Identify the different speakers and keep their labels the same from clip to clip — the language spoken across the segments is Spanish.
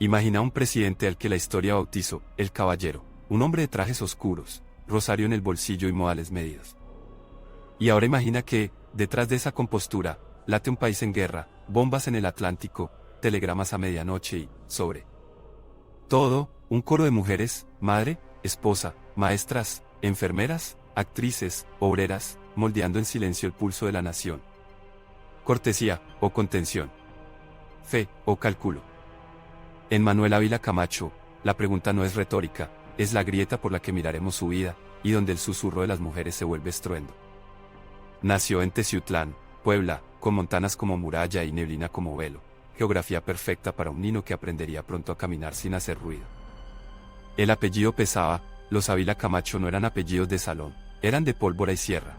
Speaker 1: Imagina un presidente al que la historia bautizó, el caballero, un hombre de trajes oscuros, rosario en el bolsillo y modales medidos. Y ahora imagina que, detrás de esa compostura, late un país en guerra, bombas en el Atlántico, telegramas a medianoche y, sobre todo, un coro de mujeres, madre, esposa, maestras, enfermeras, actrices, obreras, moldeando en silencio el pulso de la nación. Cortesía, o contención. Fe, o cálculo. En Manuel Ávila Camacho, la pregunta no es retórica, es la grieta por la que miraremos su vida, y donde el susurro de las mujeres se vuelve estruendo. Nació en Teciutlán, Puebla, con montanas como muralla y neblina como velo, geografía perfecta para un niño que aprendería pronto a caminar sin hacer ruido. El apellido pesaba, los Ávila Camacho no eran apellidos de salón, eran de pólvora y sierra.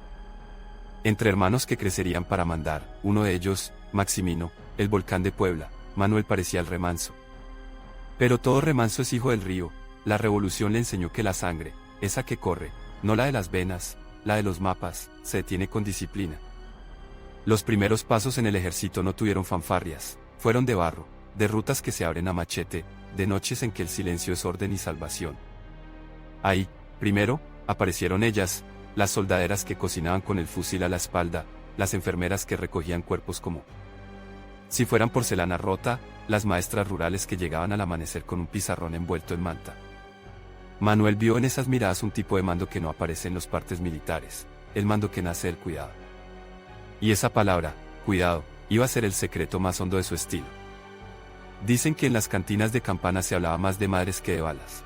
Speaker 1: Entre hermanos que crecerían para mandar, uno de ellos, Maximino, el volcán de Puebla, Manuel parecía el remanso. Pero todo remanso es hijo del río, la revolución le enseñó que la sangre, esa que corre, no la de las venas, la de los mapas, se detiene con disciplina. Los primeros pasos en el ejército no tuvieron fanfarrias, fueron de barro, de rutas que se abren a machete, de noches en que el silencio es orden y salvación. Ahí, primero, aparecieron ellas, las soldaderas que cocinaban con el fusil a la espalda, las enfermeras que recogían cuerpos como si fueran porcelana rota, las maestras rurales que llegaban al amanecer con un pizarrón envuelto en manta. Manuel vio en esas miradas un tipo de mando que no aparece en los partes militares, el mando que nace del cuidado. Y esa palabra, cuidado, iba a ser el secreto más hondo de su estilo. Dicen que en las cantinas de Campana se hablaba más de madres que de balas.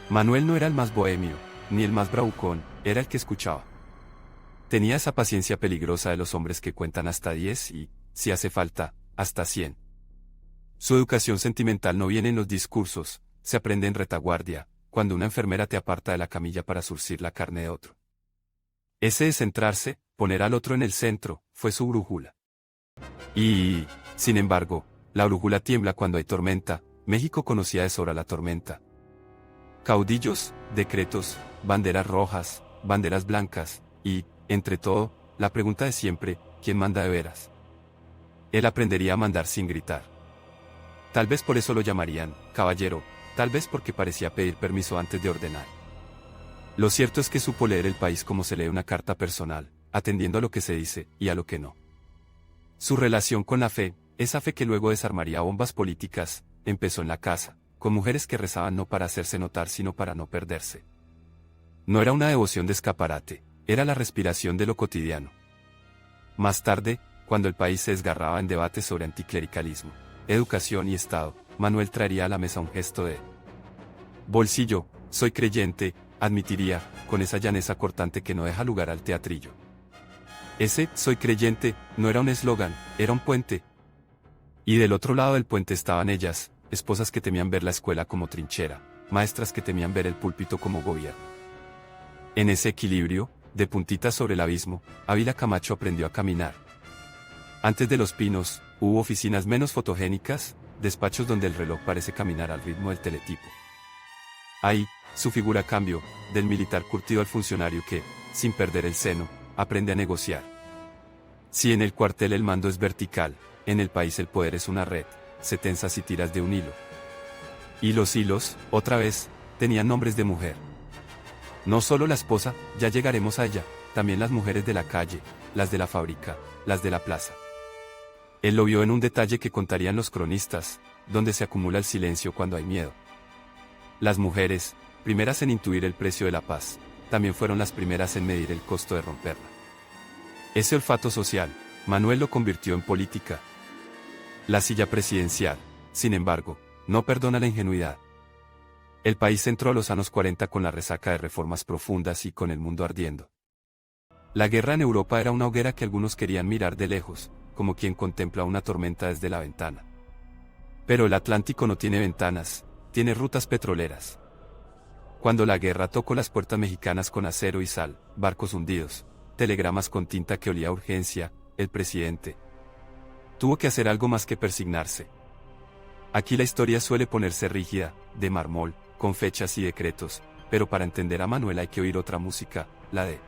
Speaker 1: Manuel no era el más bohemio, ni el más bravucón, era el que escuchaba. Tenía esa paciencia peligrosa de los hombres que cuentan hasta 10 y, si hace falta, hasta 100. Su educación sentimental no viene en los discursos, se aprende en retaguardia, cuando una enfermera te aparta de la camilla para zurcir la carne de otro. Ese de centrarse, poner al otro en el centro, fue su brújula. Y, sin embargo, la brújula tiembla cuando hay tormenta. México conocía de sobra la tormenta. Caudillos, decretos, banderas rojas, banderas blancas, y, entre todo, la pregunta de siempre, ¿quién manda de veras? Él aprendería a mandar sin gritar. Tal vez por eso lo llamarían caballero, tal vez porque parecía pedir permiso antes de ordenar. Lo cierto es que supo leer el país como se lee una carta personal, atendiendo a lo que se dice y a lo que no. Su relación con la fe, esa fe que luego desarmaría bombas políticas, empezó en la casa, con mujeres que rezaban no para hacerse notar sino para no perderse. No era una devoción de escaparate, era la respiración de lo cotidiano. Más tarde, cuando el país se desgarraba en debates sobre anticlericalismo, educación y Estado, Manuel traería a la mesa un gesto de bolsillo, soy creyente, admitiría, con esa llaneza cortante que no deja lugar al teatrillo. Ese, soy creyente, no era un eslogan, era un puente. Y del otro lado del puente estaban ellas, esposas que temían ver la escuela como trinchera, maestras que temían ver el púlpito como gobierno. En ese equilibrio, de puntitas sobre el abismo, Ávila Camacho aprendió a caminar. Antes de los pinos, hubo oficinas menos fotogénicas, despachos donde el reloj parece caminar al ritmo del teletipo. Ahí, su figura cambió, del militar curtido al funcionario que, sin perder el seno, aprende a negociar. Si en el cuartel el mando es vertical, en el país el poder es una red, se tensa si tiras de un hilo. Y los hilos, otra vez, tenían nombres de mujer. No solo la esposa, ya llegaremos a ella, también las mujeres de la calle, las de la fábrica, las de la plaza. Él lo vio en un detalle que contarían los cronistas, donde se acumula el silencio cuando hay miedo. Las mujeres, primeras en intuir el precio de la paz, también fueron las primeras en medir el costo de romperla. Ese olfato social, Manuel lo convirtió en política. La silla presidencial, sin embargo, no perdona la ingenuidad. El país entró a los años 40 con la resaca de reformas profundas y con el mundo ardiendo. La guerra en Europa era una hoguera que algunos querían mirar de lejos, como quien contempla una tormenta desde la ventana. Pero el Atlántico no tiene ventanas, tiene rutas petroleras. Cuando la guerra tocó las puertas mexicanas con acero y sal, barcos hundidos, telegramas con tinta que olía a urgencia, el presidente tuvo que hacer algo más que persignarse. Aquí la historia suele ponerse rígida, de mármol, con fechas y decretos, pero para entender a Manuel hay que oír otra música, la de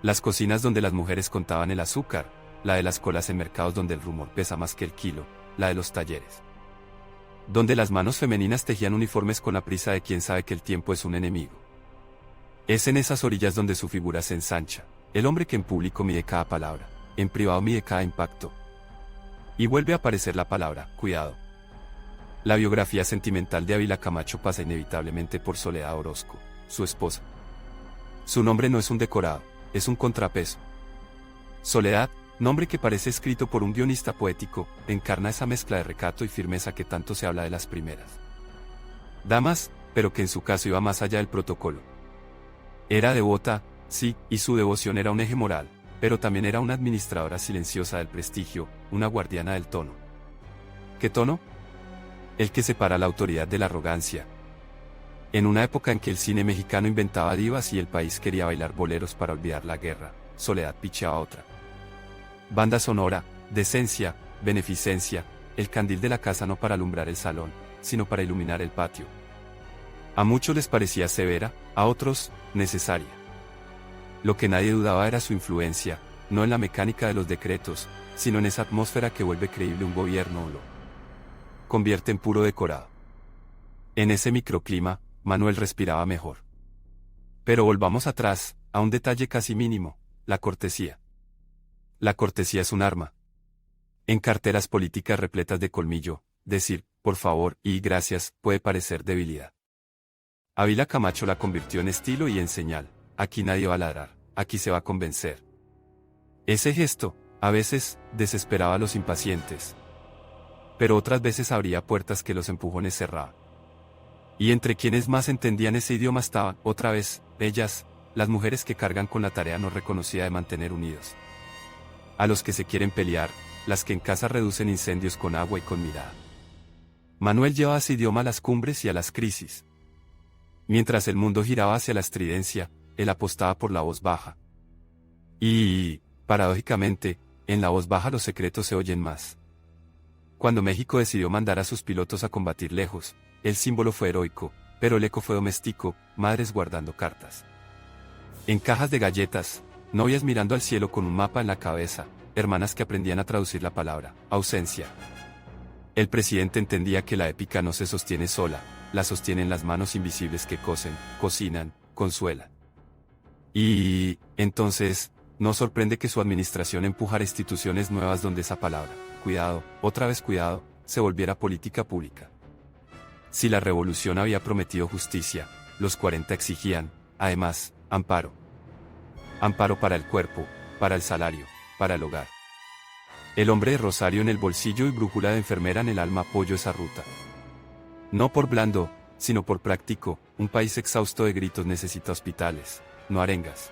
Speaker 1: las cocinas donde las mujeres contaban el azúcar, la de las colas en mercados donde el rumor pesa más que el kilo, la de los talleres donde las manos femeninas tejían uniformes con la prisa de quien sabe que el tiempo es un enemigo. Es en esas orillas donde su figura se ensancha, el hombre que en público mide cada palabra, en privado mide cada impacto. Y vuelve a aparecer la palabra, cuidado. La biografía sentimental de Ávila Camacho pasa inevitablemente por Soledad Orozco, su esposa. Su nombre no es un decorado, es un contrapeso. Soledad, nombre que parece escrito por un guionista poético, encarna esa mezcla de recato y firmeza que tanto se habla de las primeras damas, pero que en su caso iba más allá del protocolo. Era devota, sí, y su devoción era un eje moral, pero también era una administradora silenciosa del prestigio, una guardiana del tono. ¿Qué tono? El que separa la autoridad de la arrogancia. En una época en que el cine mexicano inventaba divas y el país quería bailar boleros para olvidar la guerra, Soledad picheaba otra. Banda sonora, decencia, beneficencia, el candil de la casa no para alumbrar el salón, sino para iluminar el patio. A muchos les parecía severa, a otros, necesaria. Lo que nadie dudaba era su influencia, no en la mecánica de los decretos, sino en esa atmósfera que vuelve creíble un gobierno o lo convierte en puro decorado. En ese microclima, Manuel respiraba mejor. Pero volvamos atrás, a un detalle casi mínimo, la cortesía. La cortesía es un arma. En carteras políticas repletas de colmillo, decir, por favor y gracias, puede parecer debilidad. Ávila Camacho la convirtió en estilo y en señal, aquí nadie va a ladrar, aquí se va a convencer. Ese gesto, a veces, desesperaba a los impacientes. Pero otras veces abría puertas que los empujones cerraban. Y entre quienes más entendían ese idioma estaban, otra vez, ellas, las mujeres que cargan con la tarea no reconocida de mantener unidos a los que se quieren pelear, las que en casa reducen incendios con agua y con mirada. Manuel llevaba ese idioma a las cumbres y a las crisis. Mientras el mundo giraba hacia la estridencia, él apostaba por la voz baja. Y, paradójicamente, en la voz baja los secretos se oyen más. Cuando México decidió mandar a sus pilotos a combatir lejos, el símbolo fue heroico, pero el eco fue doméstico, madres guardando cartas en cajas de galletas, novias mirando al cielo con un mapa en la cabeza, hermanas que aprendían a traducir la palabra, ausencia. El presidente entendía que la épica no se sostiene sola, la sostienen las manos invisibles que cosen, cocinan, consuelan. Y, entonces, no sorprende que su administración empujara instituciones nuevas donde esa palabra, cuidado, otra vez cuidado, se volviera política pública. Si la revolución había prometido justicia, los 40 exigían, además, amparo. Amparo para el cuerpo, para el salario, para el hogar. El hombre de rosario en el bolsillo y brújula de enfermera en el alma apoyó esa ruta. No por blando, sino por práctico, un país exhausto de gritos necesita hospitales, no arengas.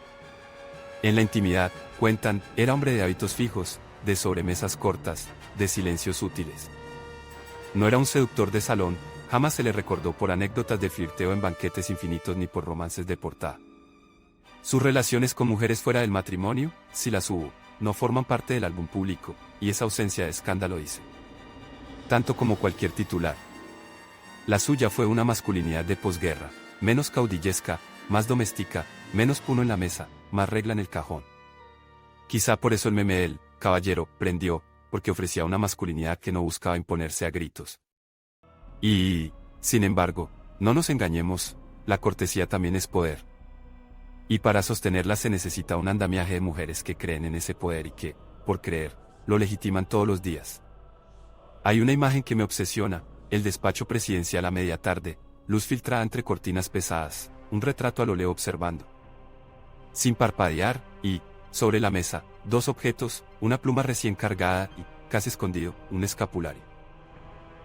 Speaker 1: En la intimidad, cuentan, era hombre de hábitos fijos, de sobremesas cortas, de silencios útiles. No era un seductor de salón, jamás se le recordó por anécdotas de flirteo en banquetes infinitos ni por romances de portada. Sus relaciones con mujeres fuera del matrimonio, si las hubo, no forman parte del álbum público, y esa ausencia de escándalo dice tanto como cualquier titular. La suya fue una masculinidad de posguerra, menos caudillesca, más doméstica, menos puno en la mesa, más regla en el cajón. Quizá por eso el meme del caballero prendió, porque ofrecía una masculinidad que no buscaba imponerse a gritos. Y, sin embargo, no nos engañemos, la cortesía también es poder. Y para sostenerla se necesita un andamiaje de mujeres que creen en ese poder y que, por creer, lo legitiman todos los días. Hay una imagen que me obsesiona, el despacho presidencial a media tarde, luz filtrada entre cortinas pesadas, un retrato al óleo observando. Sin parpadear, y, sobre la mesa, dos objetos, una pluma recién cargada y, casi escondido, un escapulario.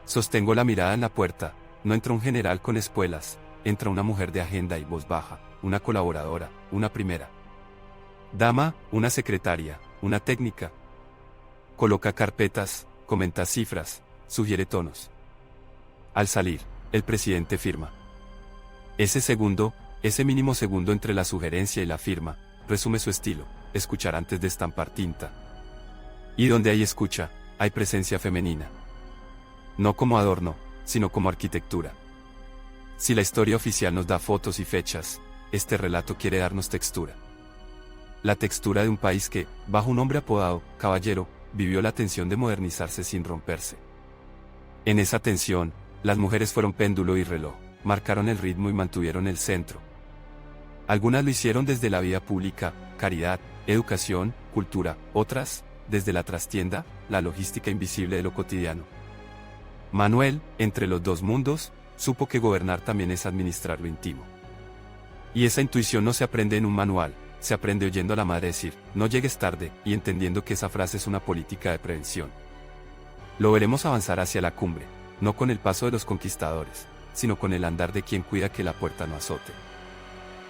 Speaker 1: Sostengo la mirada en la puerta, no entra un general con espuelas, entra una mujer de agenda y voz baja, una colaboradora, una primera dama, una secretaria, una técnica. Coloca carpetas, comenta cifras, sugiere tonos. Al salir, el presidente firma. Ese segundo, ese mínimo segundo entre la sugerencia y la firma, resume su estilo, escuchar antes de estampar tinta. Y donde hay escucha, hay presencia femenina. No como adorno, sino como arquitectura. Si la historia oficial nos da fotos y fechas, este relato quiere darnos textura. La textura de un país que, bajo un nombre apodado, Caballero, vivió la tensión de modernizarse sin romperse. En esa tensión, Las mujeres fueron péndulo y reloj, marcaron el ritmo y mantuvieron el centro. Algunas lo hicieron desde la vida pública, caridad, educación, cultura, otras, desde la trastienda, la logística invisible de lo cotidiano. Manuel, entre los dos mundos, supo que gobernar también es administrar lo íntimo. Y esa intuición no se aprende en un manual, se aprende oyendo a la madre decir, no llegues tarde, y entendiendo que esa frase es una política de prevención. Lo veremos avanzar hacia la cumbre, no con el paso de los conquistadores, sino con el andar de quien cuida que la puerta no azote.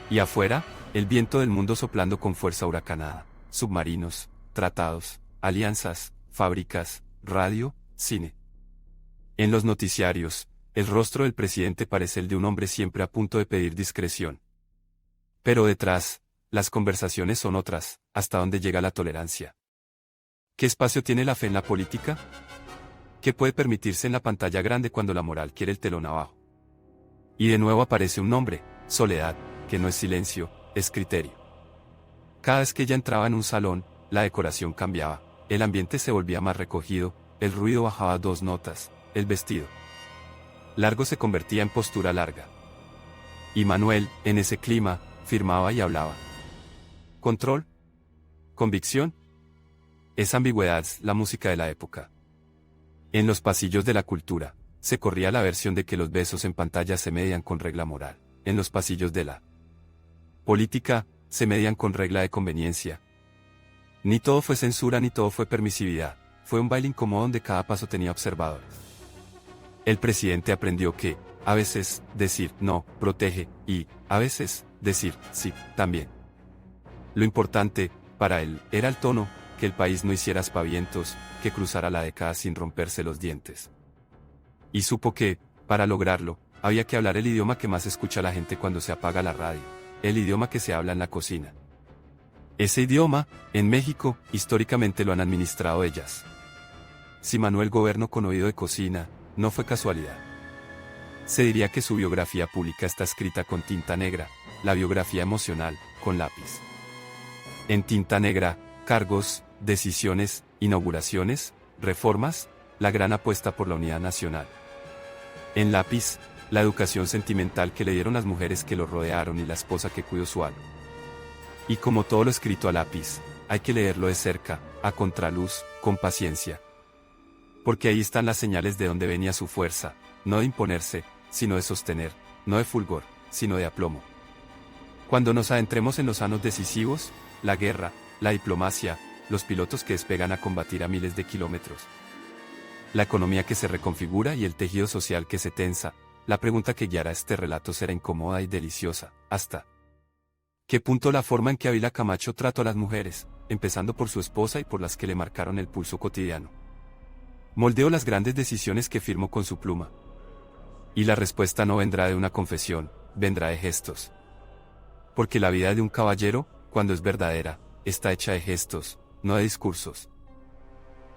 Speaker 1: Y afuera, el viento del mundo soplando con fuerza huracanada, submarinos, tratados, alianzas, fábricas, radio, cine. En los noticiarios, el rostro del presidente parece el de un hombre siempre a punto de pedir discreción. Pero detrás, las conversaciones son otras, hasta dónde llega la tolerancia. ¿Qué espacio tiene la fe en la política? ¿Qué puede permitirse en la pantalla grande cuando la moral quiere el telón abajo? Y de nuevo aparece un nombre, Soledad, que no es silencio, es criterio. Cada vez que ella entraba en un salón, la decoración cambiaba, el ambiente se volvía más recogido, el ruido bajaba 2 notas, el vestido largo se convertía en postura larga. Y Manuel, en ese clima, firmaba y hablaba. Control. Convicción. Esa ambigüedad es la música de la época. En los pasillos de la cultura, se corría la versión de que los besos en pantalla se median con regla moral. En los pasillos de la política, se median con regla de conveniencia. Ni todo fue censura ni todo fue permisividad, fue un baile incómodo donde cada paso tenía observadores. El presidente aprendió que, a veces, decir no, protege, y, a veces, decir sí, también. Lo importante, para él, era el tono, que el país no hiciera aspavientos, que cruzara la década sin romperse los dientes. Y supo que, para lograrlo, había que hablar el idioma que más escucha la gente cuando se apaga la radio, el idioma que se habla en la cocina. Ese idioma, en México, históricamente lo han administrado ellas. Si Manuel gobernó con oído de cocina, no fue casualidad. Se diría que su biografía pública está escrita con tinta negra, la biografía emocional, con lápiz. En tinta negra, cargos, decisiones, inauguraciones, reformas, la gran apuesta por la unidad nacional. En lápiz, la educación sentimental que le dieron las mujeres que lo rodearon y la esposa que cuidó su alma. Y como todo lo escrito a lápiz, hay que leerlo de cerca, a contraluz, con paciencia. Porque ahí están las señales de dónde venía su fuerza, no de imponerse, sino de sostener, no de fulgor, sino de aplomo. Cuando nos adentremos en los años decisivos, la guerra, la diplomacia, los pilotos que despegan a combatir a miles de kilómetros, la economía que se reconfigura y el tejido social que se tensa, la pregunta que guiará este relato será incómoda y deliciosa, ¿hasta qué punto la forma en que Ávila Camacho trató a las mujeres, empezando por su esposa y por las que le marcaron el pulso cotidiano, moldeó las grandes decisiones que firmó con su pluma? Y la respuesta no vendrá de una confesión, vendrá de gestos. Porque la vida de un caballero, cuando es verdadera, está hecha de gestos, no de discursos.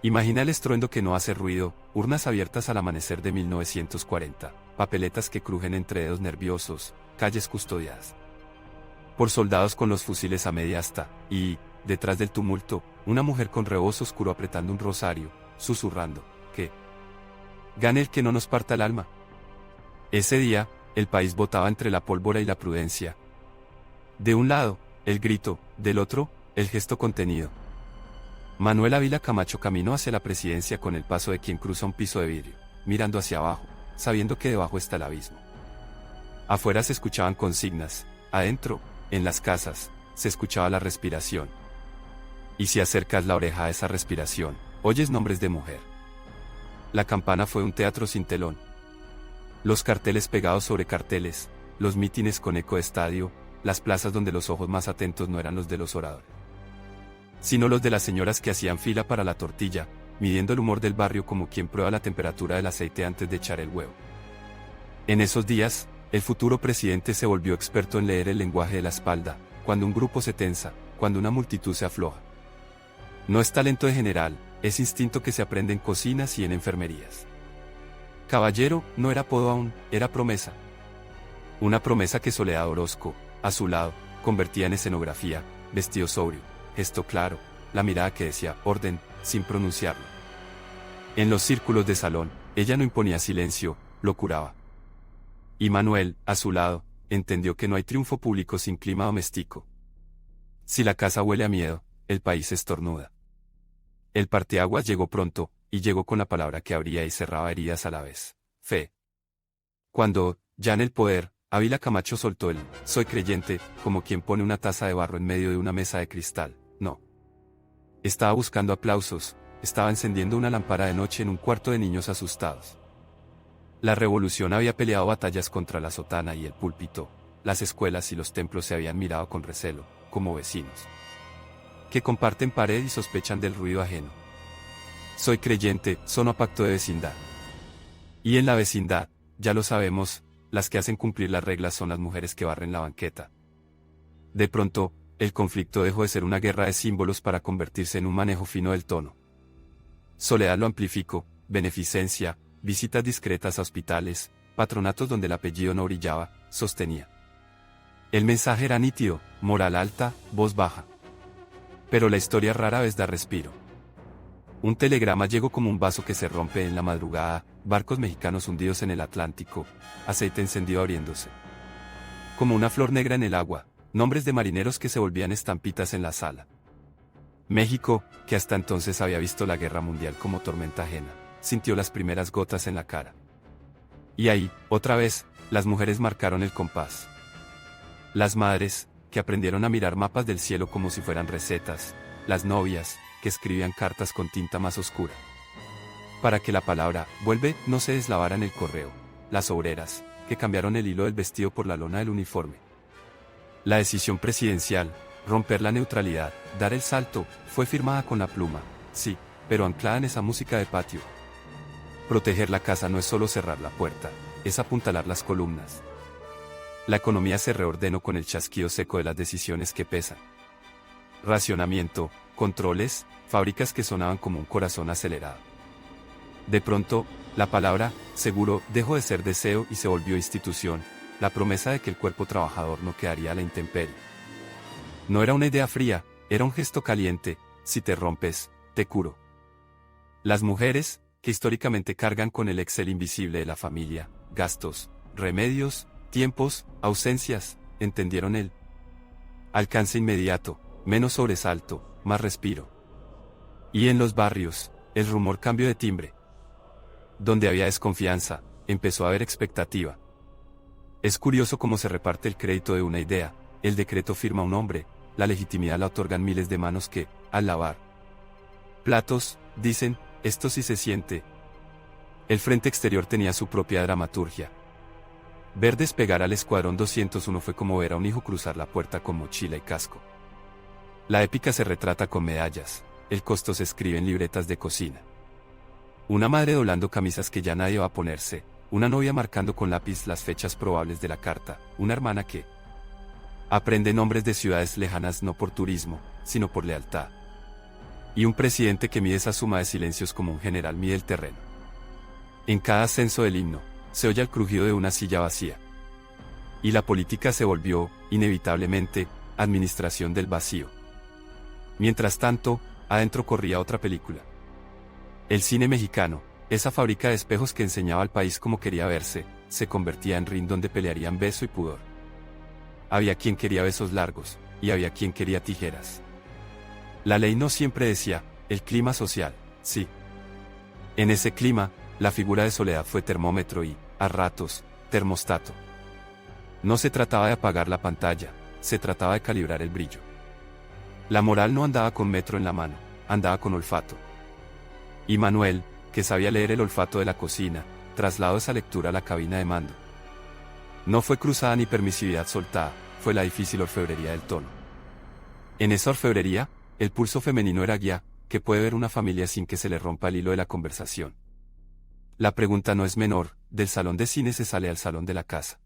Speaker 1: Imagina el estruendo que no hace ruido, urnas abiertas al amanecer de 1940, papeletas que crujen entre dedos nerviosos, calles custodiadas por soldados con los fusiles a media asta, y, detrás del tumulto, una mujer con rebozo oscuro apretando un rosario, susurrando, que gane el que no nos parta el alma. Ese día, el país votaba entre la pólvora y la prudencia. De un lado, el grito, del otro, el gesto contenido. Manuel Ávila Camacho caminó hacia la presidencia con el paso de quien cruza un piso de vidrio, mirando hacia abajo, sabiendo que debajo está el abismo. Afuera se escuchaban consignas, adentro, en las casas, se escuchaba la respiración. Y si acercas la oreja a esa respiración, oyes nombres de mujer. La campana fue un teatro sin telón. Los carteles pegados sobre carteles, los mítines con eco de estadio, las plazas donde los ojos más atentos no eran los de los oradores, sino los de las señoras que hacían fila para la tortilla, midiendo el humor del barrio como quien prueba la temperatura del aceite antes de echar el huevo. En esos días, el futuro presidente se volvió experto en leer el lenguaje de la espalda, cuando un grupo se tensa, cuando una multitud se afloja. No es talento de general, es instinto que se aprende en cocinas y en enfermerías. Caballero no era apodo aún, era promesa. Una promesa que Soledad Orozco, a su lado, convertía en escenografía, vestido sobrio, gesto claro, la mirada que decía orden, sin pronunciarlo. En los círculos de salón, ella no imponía silencio, lo curaba. Y Manuel, a su lado, entendió que no hay triunfo público sin clima doméstico. Si la casa huele a miedo, el país estornuda. El parteaguas llegó pronto, y llegó con la palabra que abría y cerraba heridas a la vez: fe. Cuando, ya en el poder, Ávila Camacho soltó el "soy creyente", como quien pone una taza de barro en medio de una mesa de cristal, no. Estaba buscando aplausos, estaba encendiendo una lámpara de noche en un cuarto de niños asustados. La revolución había peleado batallas contra la sotana y el púlpito, las escuelas y los templos se habían mirado con recelo, como vecinos que comparten pared y sospechan del ruido ajeno. Soy creyente, sonó a pacto de vecindad. Y en la vecindad, ya lo sabemos, las que hacen cumplir las reglas son las mujeres que barren la banqueta. De pronto, el conflicto dejó de ser una guerra de símbolos para convertirse en un manejo fino del tono. Soledad lo amplificó: beneficencia, visitas discretas a hospitales, patronatos donde el apellido no brillaba, sostenía. El mensaje era nítido: moral alta, voz baja. Pero la historia rara vez da respiro. Un telegrama llegó como un vaso que se rompe en la madrugada, barcos mexicanos hundidos en el Atlántico, aceite encendido abriéndose. Como una flor negra en el agua, nombres de marineros que se volvían estampitas en la sala. México, que hasta entonces había visto la guerra mundial como tormenta ajena, sintió las primeras gotas en la cara. Y ahí, otra vez, las mujeres marcaron el compás. Las madres, que aprendieron a mirar mapas del cielo como si fueran recetas, las novias, que escribían cartas con tinta más oscura, para que la palabra "vuelve" no se deslavara en el correo, las obreras, que cambiaron el hilo del vestido por la lona del uniforme. La decisión presidencial, romper la neutralidad, dar el salto, fue firmada con la pluma, sí, pero anclada en esa música de patio. Proteger la casa no es solo cerrar la puerta, es apuntalar las columnas. La economía se reordenó con el chasquido seco de las decisiones que pesan. Racionamiento, controles, fábricas que sonaban como un corazón acelerado. De pronto, la palabra "seguro" dejó de ser deseo y se volvió institución, la promesa de que el cuerpo trabajador no quedaría a la intemperie. No era una idea fría, era un gesto caliente: si te rompes, te curo. Las mujeres, que históricamente cargan con el Excel invisible de la familia, gastos, remedios, tiempos, ausencias, entendieron el alcance inmediato: menos sobresalto, más respiro. Y en los barrios, el rumor cambió de timbre. Donde había desconfianza, empezó a haber expectativa. Es curioso cómo se reparte el crédito de una idea: el decreto firma un hombre, la legitimidad la otorgan miles de manos que, al lavar platos, dicen: esto sí se siente. El frente exterior tenía su propia dramaturgia. Ver despegar al Escuadrón 201 fue como ver a un hijo cruzar la puerta con mochila y casco. La épica se retrata con medallas, el costo se escribe en libretas de cocina. Una madre doblando camisas que ya nadie va a ponerse, una novia marcando con lápiz las fechas probables de la carta, una hermana que aprende nombres de ciudades lejanas no por turismo, sino por lealtad. Y un presidente que mide esa suma de silencios como un general mide el terreno. En cada ascenso del himno, se oye el crujido de una silla vacía. Y la política se volvió, inevitablemente, administración del vacío. Mientras tanto, adentro corría otra película. El cine mexicano, esa fábrica de espejos que enseñaba al país cómo quería verse, se convertía en ring donde pelearían beso y pudor. Había quien quería besos largos, y había quien quería tijeras. La ley no siempre decía: el clima social, sí. En ese clima, la figura de Soledad fue termómetro y, a ratos, termostato. No se trataba de apagar la pantalla, se trataba de calibrar el brillo. La moral no andaba con metro en la mano, andaba con olfato. Y Manuel, que sabía leer el olfato de la cocina, trasladó esa lectura a la cabina de mando. No fue cruzada ni permisividad soltada, fue la difícil orfebrería del tono. En esa orfebrería, el pulso femenino era guía, que puede ver una familia sin que se le rompa el hilo de la conversación. La pregunta no es menor: del salón de cine se sale al salón de la casa.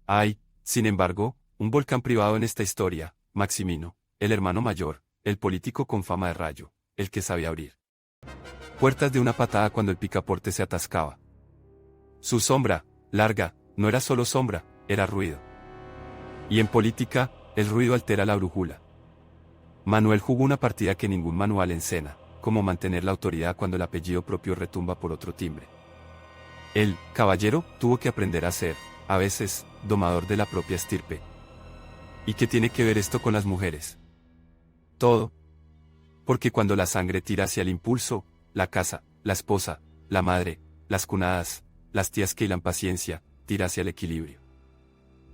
Speaker 1: Hay, sin embargo, un volcán privado en esta historia: Maximino, el hermano mayor, el político con fama de rayo, el que sabía abrir puertas de una patada cuando el picaporte se atascaba. Su sombra, larga, no era solo sombra, era ruido. Y en política, el ruido altera la brújula. Manuel jugó una partida que ningún manual enseña: cómo mantener la autoridad cuando el apellido propio retumba por otro timbre. El caballero tuvo que aprender a ser, a veces, domador de la propia estirpe. ¿Y qué tiene que ver esto con las mujeres? Todo. Porque cuando la sangre tira hacia el impulso, la casa, la esposa, la madre, las cunadas, las tías que hilan paciencia, tira hacia el equilibrio.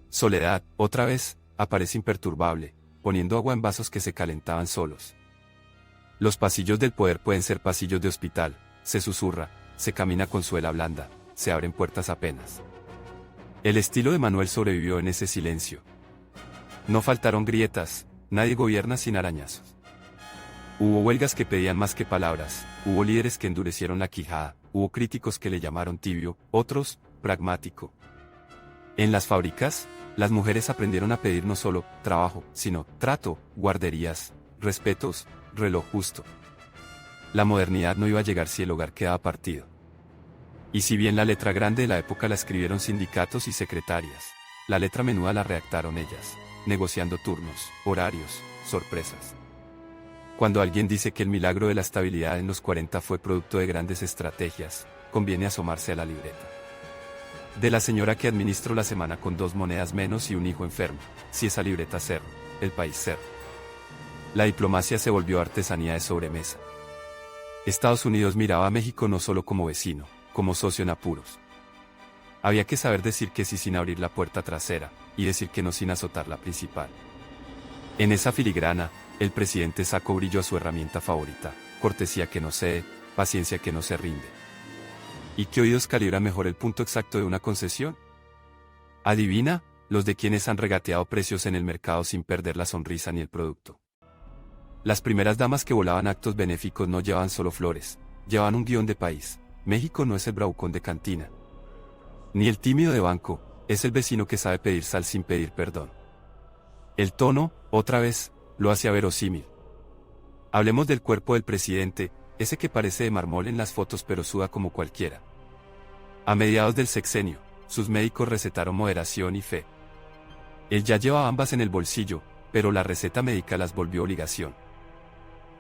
Speaker 1: Soledad, otra vez, aparece imperturbable, poniendo agua en vasos que se calentaban solos. Los pasillos del poder pueden ser pasillos de hospital, se susurra, se camina con suela blanda, se abren puertas apenas. El estilo de Manuel sobrevivió en ese silencio. No faltaron grietas, nadie gobierna sin arañazos. Hubo huelgas que pedían más que palabras, hubo líderes que endurecieron la quijada, hubo críticos que le llamaron tibio, otros, pragmático. En las fábricas, las mujeres aprendieron a pedir no solo trabajo, sino trato, guarderías, respetos, reloj justo. La modernidad no iba a llegar si el hogar quedaba partido. Y si bien la letra grande de la época la escribieron sindicatos y secretarias, la letra menuda la redactaron ellas, negociando turnos, horarios, sorpresas. Cuando alguien dice que el milagro de la estabilidad en los 40 fue producto de grandes estrategias, conviene asomarse a la libreta. De la señora que administró la semana con 2 monedas menos y un hijo enfermo, si esa libreta cerró, el país cerró. La diplomacia se volvió artesanía de sobremesa. Estados Unidos miraba a México no solo como vecino, como socio en apuros. Había que saber decir que sí sin abrir la puerta trasera, y decir que no sin azotar la principal. En esa filigrana, el presidente sacó brillo a su herramienta favorita, cortesía que no cede, paciencia que no se rinde. ¿Y qué oídos calibran mejor el punto exacto de una concesión? Adivina, los de quienes han regateado precios en el mercado sin perder la sonrisa ni el producto. Las primeras damas que volaban actos benéficos no llevaban solo flores, llevaban un guión de país. México no es el bravucón de cantina. Ni el tímido de banco, es el vecino que sabe pedir sal sin pedir perdón. El tono, otra vez, lo hacía verosímil. Hablemos del cuerpo del presidente, ese que parece de mármol en las fotos pero suda como cualquiera. A mediados del sexenio, sus médicos recetaron moderación y fe. Él ya llevaba ambas en el bolsillo, pero la receta médica las volvió obligación.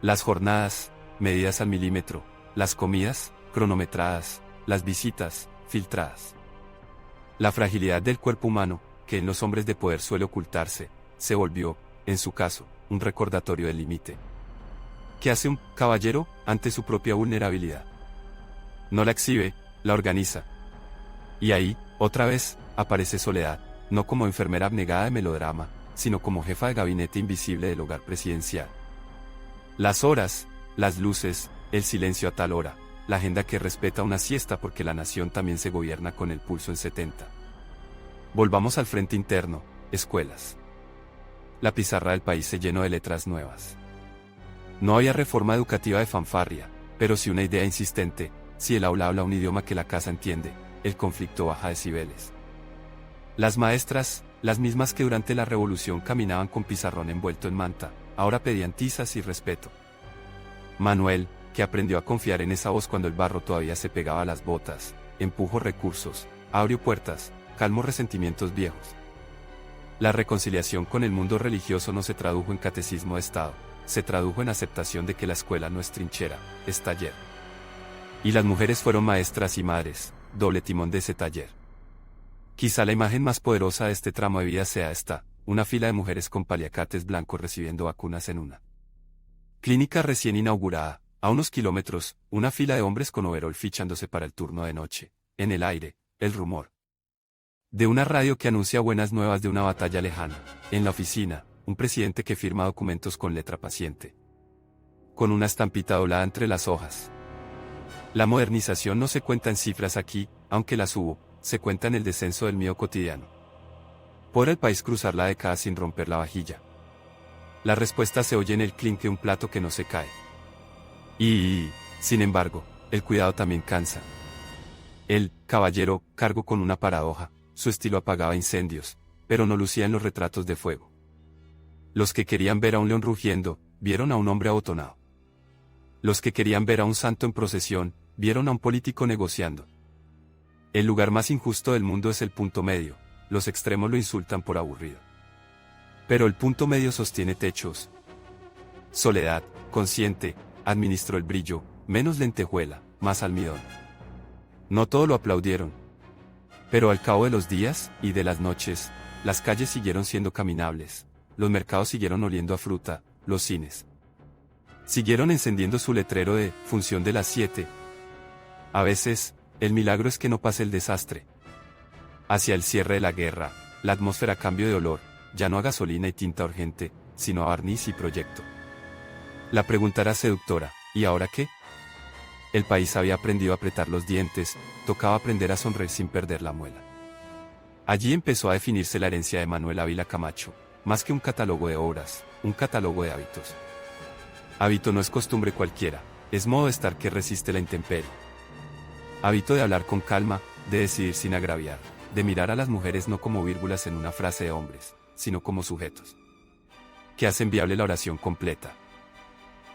Speaker 1: Las jornadas, medidas al milímetro, las comidas, cronometradas, las visitas, filtradas. La fragilidad del cuerpo humano, que en los hombres de poder suele ocultarse, se volvió, en su caso, un recordatorio del límite. ¿Qué hace un caballero ante su propia vulnerabilidad? No la exhibe, la organiza. Y ahí, otra vez, aparece Soledad, no como enfermera abnegada de melodrama, sino como jefa de gabinete invisible del hogar presidencial. Las horas, las luces, el silencio a tal hora, la agenda que respeta una siesta porque la nación también se gobierna con el pulso en 70. Volvamos al frente interno, escuelas. La pizarra del país se llenó de letras nuevas. No había reforma educativa de fanfarria, pero sí una idea insistente: si el aula habla un idioma que la casa entiende, el conflicto baja decibeles. Las maestras, las mismas que durante la revolución caminaban con pizarrón envuelto en manta, ahora pedían tizas y respeto. Manuel, que aprendió a confiar en esa voz cuando el barro todavía se pegaba a las botas, empujó recursos, abrió puertas, calmó resentimientos viejos. La reconciliación con el mundo religioso no se tradujo en catecismo de Estado, se tradujo en aceptación de que la escuela no es trinchera, es taller. Y las mujeres fueron maestras y madres, doble timón de ese taller. Quizá la imagen más poderosa de este tramo de vida sea esta: una fila de mujeres con paliacates blancos recibiendo vacunas en una clínica recién inaugurada. A unos kilómetros, una fila de hombres con overol fichándose para el turno de noche. En el aire, el rumor de una radio que anuncia buenas nuevas de una batalla lejana. En la oficina, un presidente que firma documentos con letra paciente, con una estampita doblada entre las hojas. La modernización no se cuenta en cifras aquí, aunque las hubo, se cuenta en el descenso del miedo cotidiano. ¿Podrá el país cruzar la década sin romper la vajilla? La respuesta se oye en el clink de un plato que no se cae. Sin embargo, el cuidado también cansa. El caballero cargó con una paradoja: su estilo apagaba incendios, pero no lucía en los retratos de fuego. Los que querían ver a un león rugiendo, vieron a un hombre abotonado. Los que querían ver a un santo en procesión, vieron a un político negociando. El lugar más injusto del mundo es el punto medio, los extremos lo insultan por aburrido. Pero el punto medio sostiene techos. Soledad, consciente, administró el brillo, menos lentejuela, más almidón. No todo lo aplaudieron. Pero al cabo de los días y de las noches, las calles siguieron siendo caminables, los mercados siguieron oliendo a fruta, los cines siguieron encendiendo su letrero de función de las 7. A veces, el milagro es que no pase el desastre. Hacia el cierre de la guerra, la atmósfera cambió de olor, ya no a gasolina y tinta urgente, sino a barniz y proyecto. La pregunta era seductora, ¿y ahora qué? El país había aprendido a apretar los dientes, tocaba aprender a sonreír sin perder la muela. Allí empezó a definirse la herencia de Manuel Ávila Camacho, más que un catálogo de obras, un catálogo de hábitos. Hábito no es costumbre cualquiera, es modo de estar que resiste la intemperie. Hábito de hablar con calma, de decidir sin agraviar, de mirar a las mujeres no como vírgulas en una frase de hombres, sino como sujetos que hacen viable la oración completa.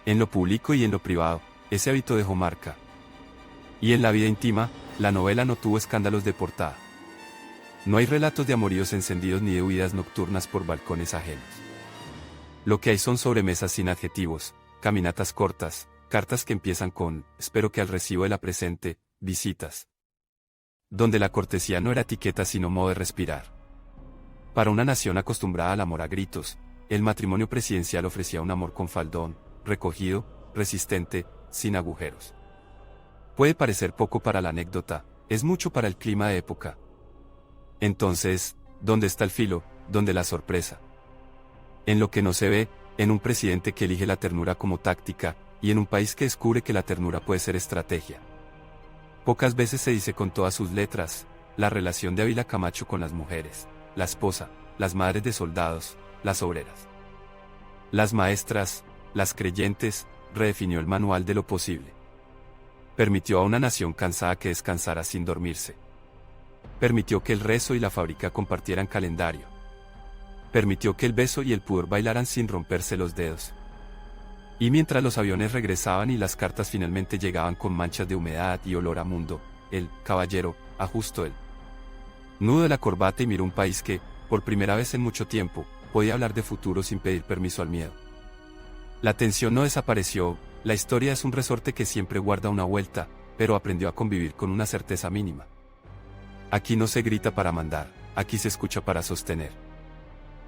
Speaker 1: En lo público y en lo privado, ese hábito dejó marca. Y en la vida íntima, la novela no tuvo escándalos de portada. No hay relatos de amoríos encendidos ni de huidas nocturnas por balcones ajenos. Lo que hay son sobremesas sin adjetivos, caminatas cortas, cartas que empiezan con, espero que al recibo de la presente, visitas. Donde la cortesía no era etiqueta sino modo de respirar. Para una nación acostumbrada al amor a gritos, el matrimonio presidencial ofrecía un amor con faldón, recogido, resistente, sin agujeros. Puede parecer poco para la anécdota, es mucho para el clima de época. Entonces, ¿dónde está el filo, dónde la sorpresa? En lo que no se ve, en un presidente que elige la ternura como táctica, y en un país que descubre que la ternura puede ser estrategia. Pocas veces se dice con todas sus letras, la relación de Ávila Camacho con las mujeres, la esposa, las madres de soldados, las obreras. Las maestras, las creyentes, redefinió el manual de lo posible. Permitió a una nación cansada que descansara sin dormirse. Permitió que el rezo y la fábrica compartieran calendario. Permitió que el beso y el pudor bailaran sin romperse los dedos. Y mientras los aviones regresaban y las cartas finalmente llegaban con manchas de humedad y olor a mundo, el caballero ajustó el nudo de la corbata y miró un país que, por primera vez en mucho tiempo, podía hablar de futuro sin pedir permiso al miedo. La tensión no desapareció, la historia es un resorte que siempre guarda una vuelta, pero aprendió a convivir con una certeza mínima. Aquí no se grita para mandar, aquí se escucha para sostener.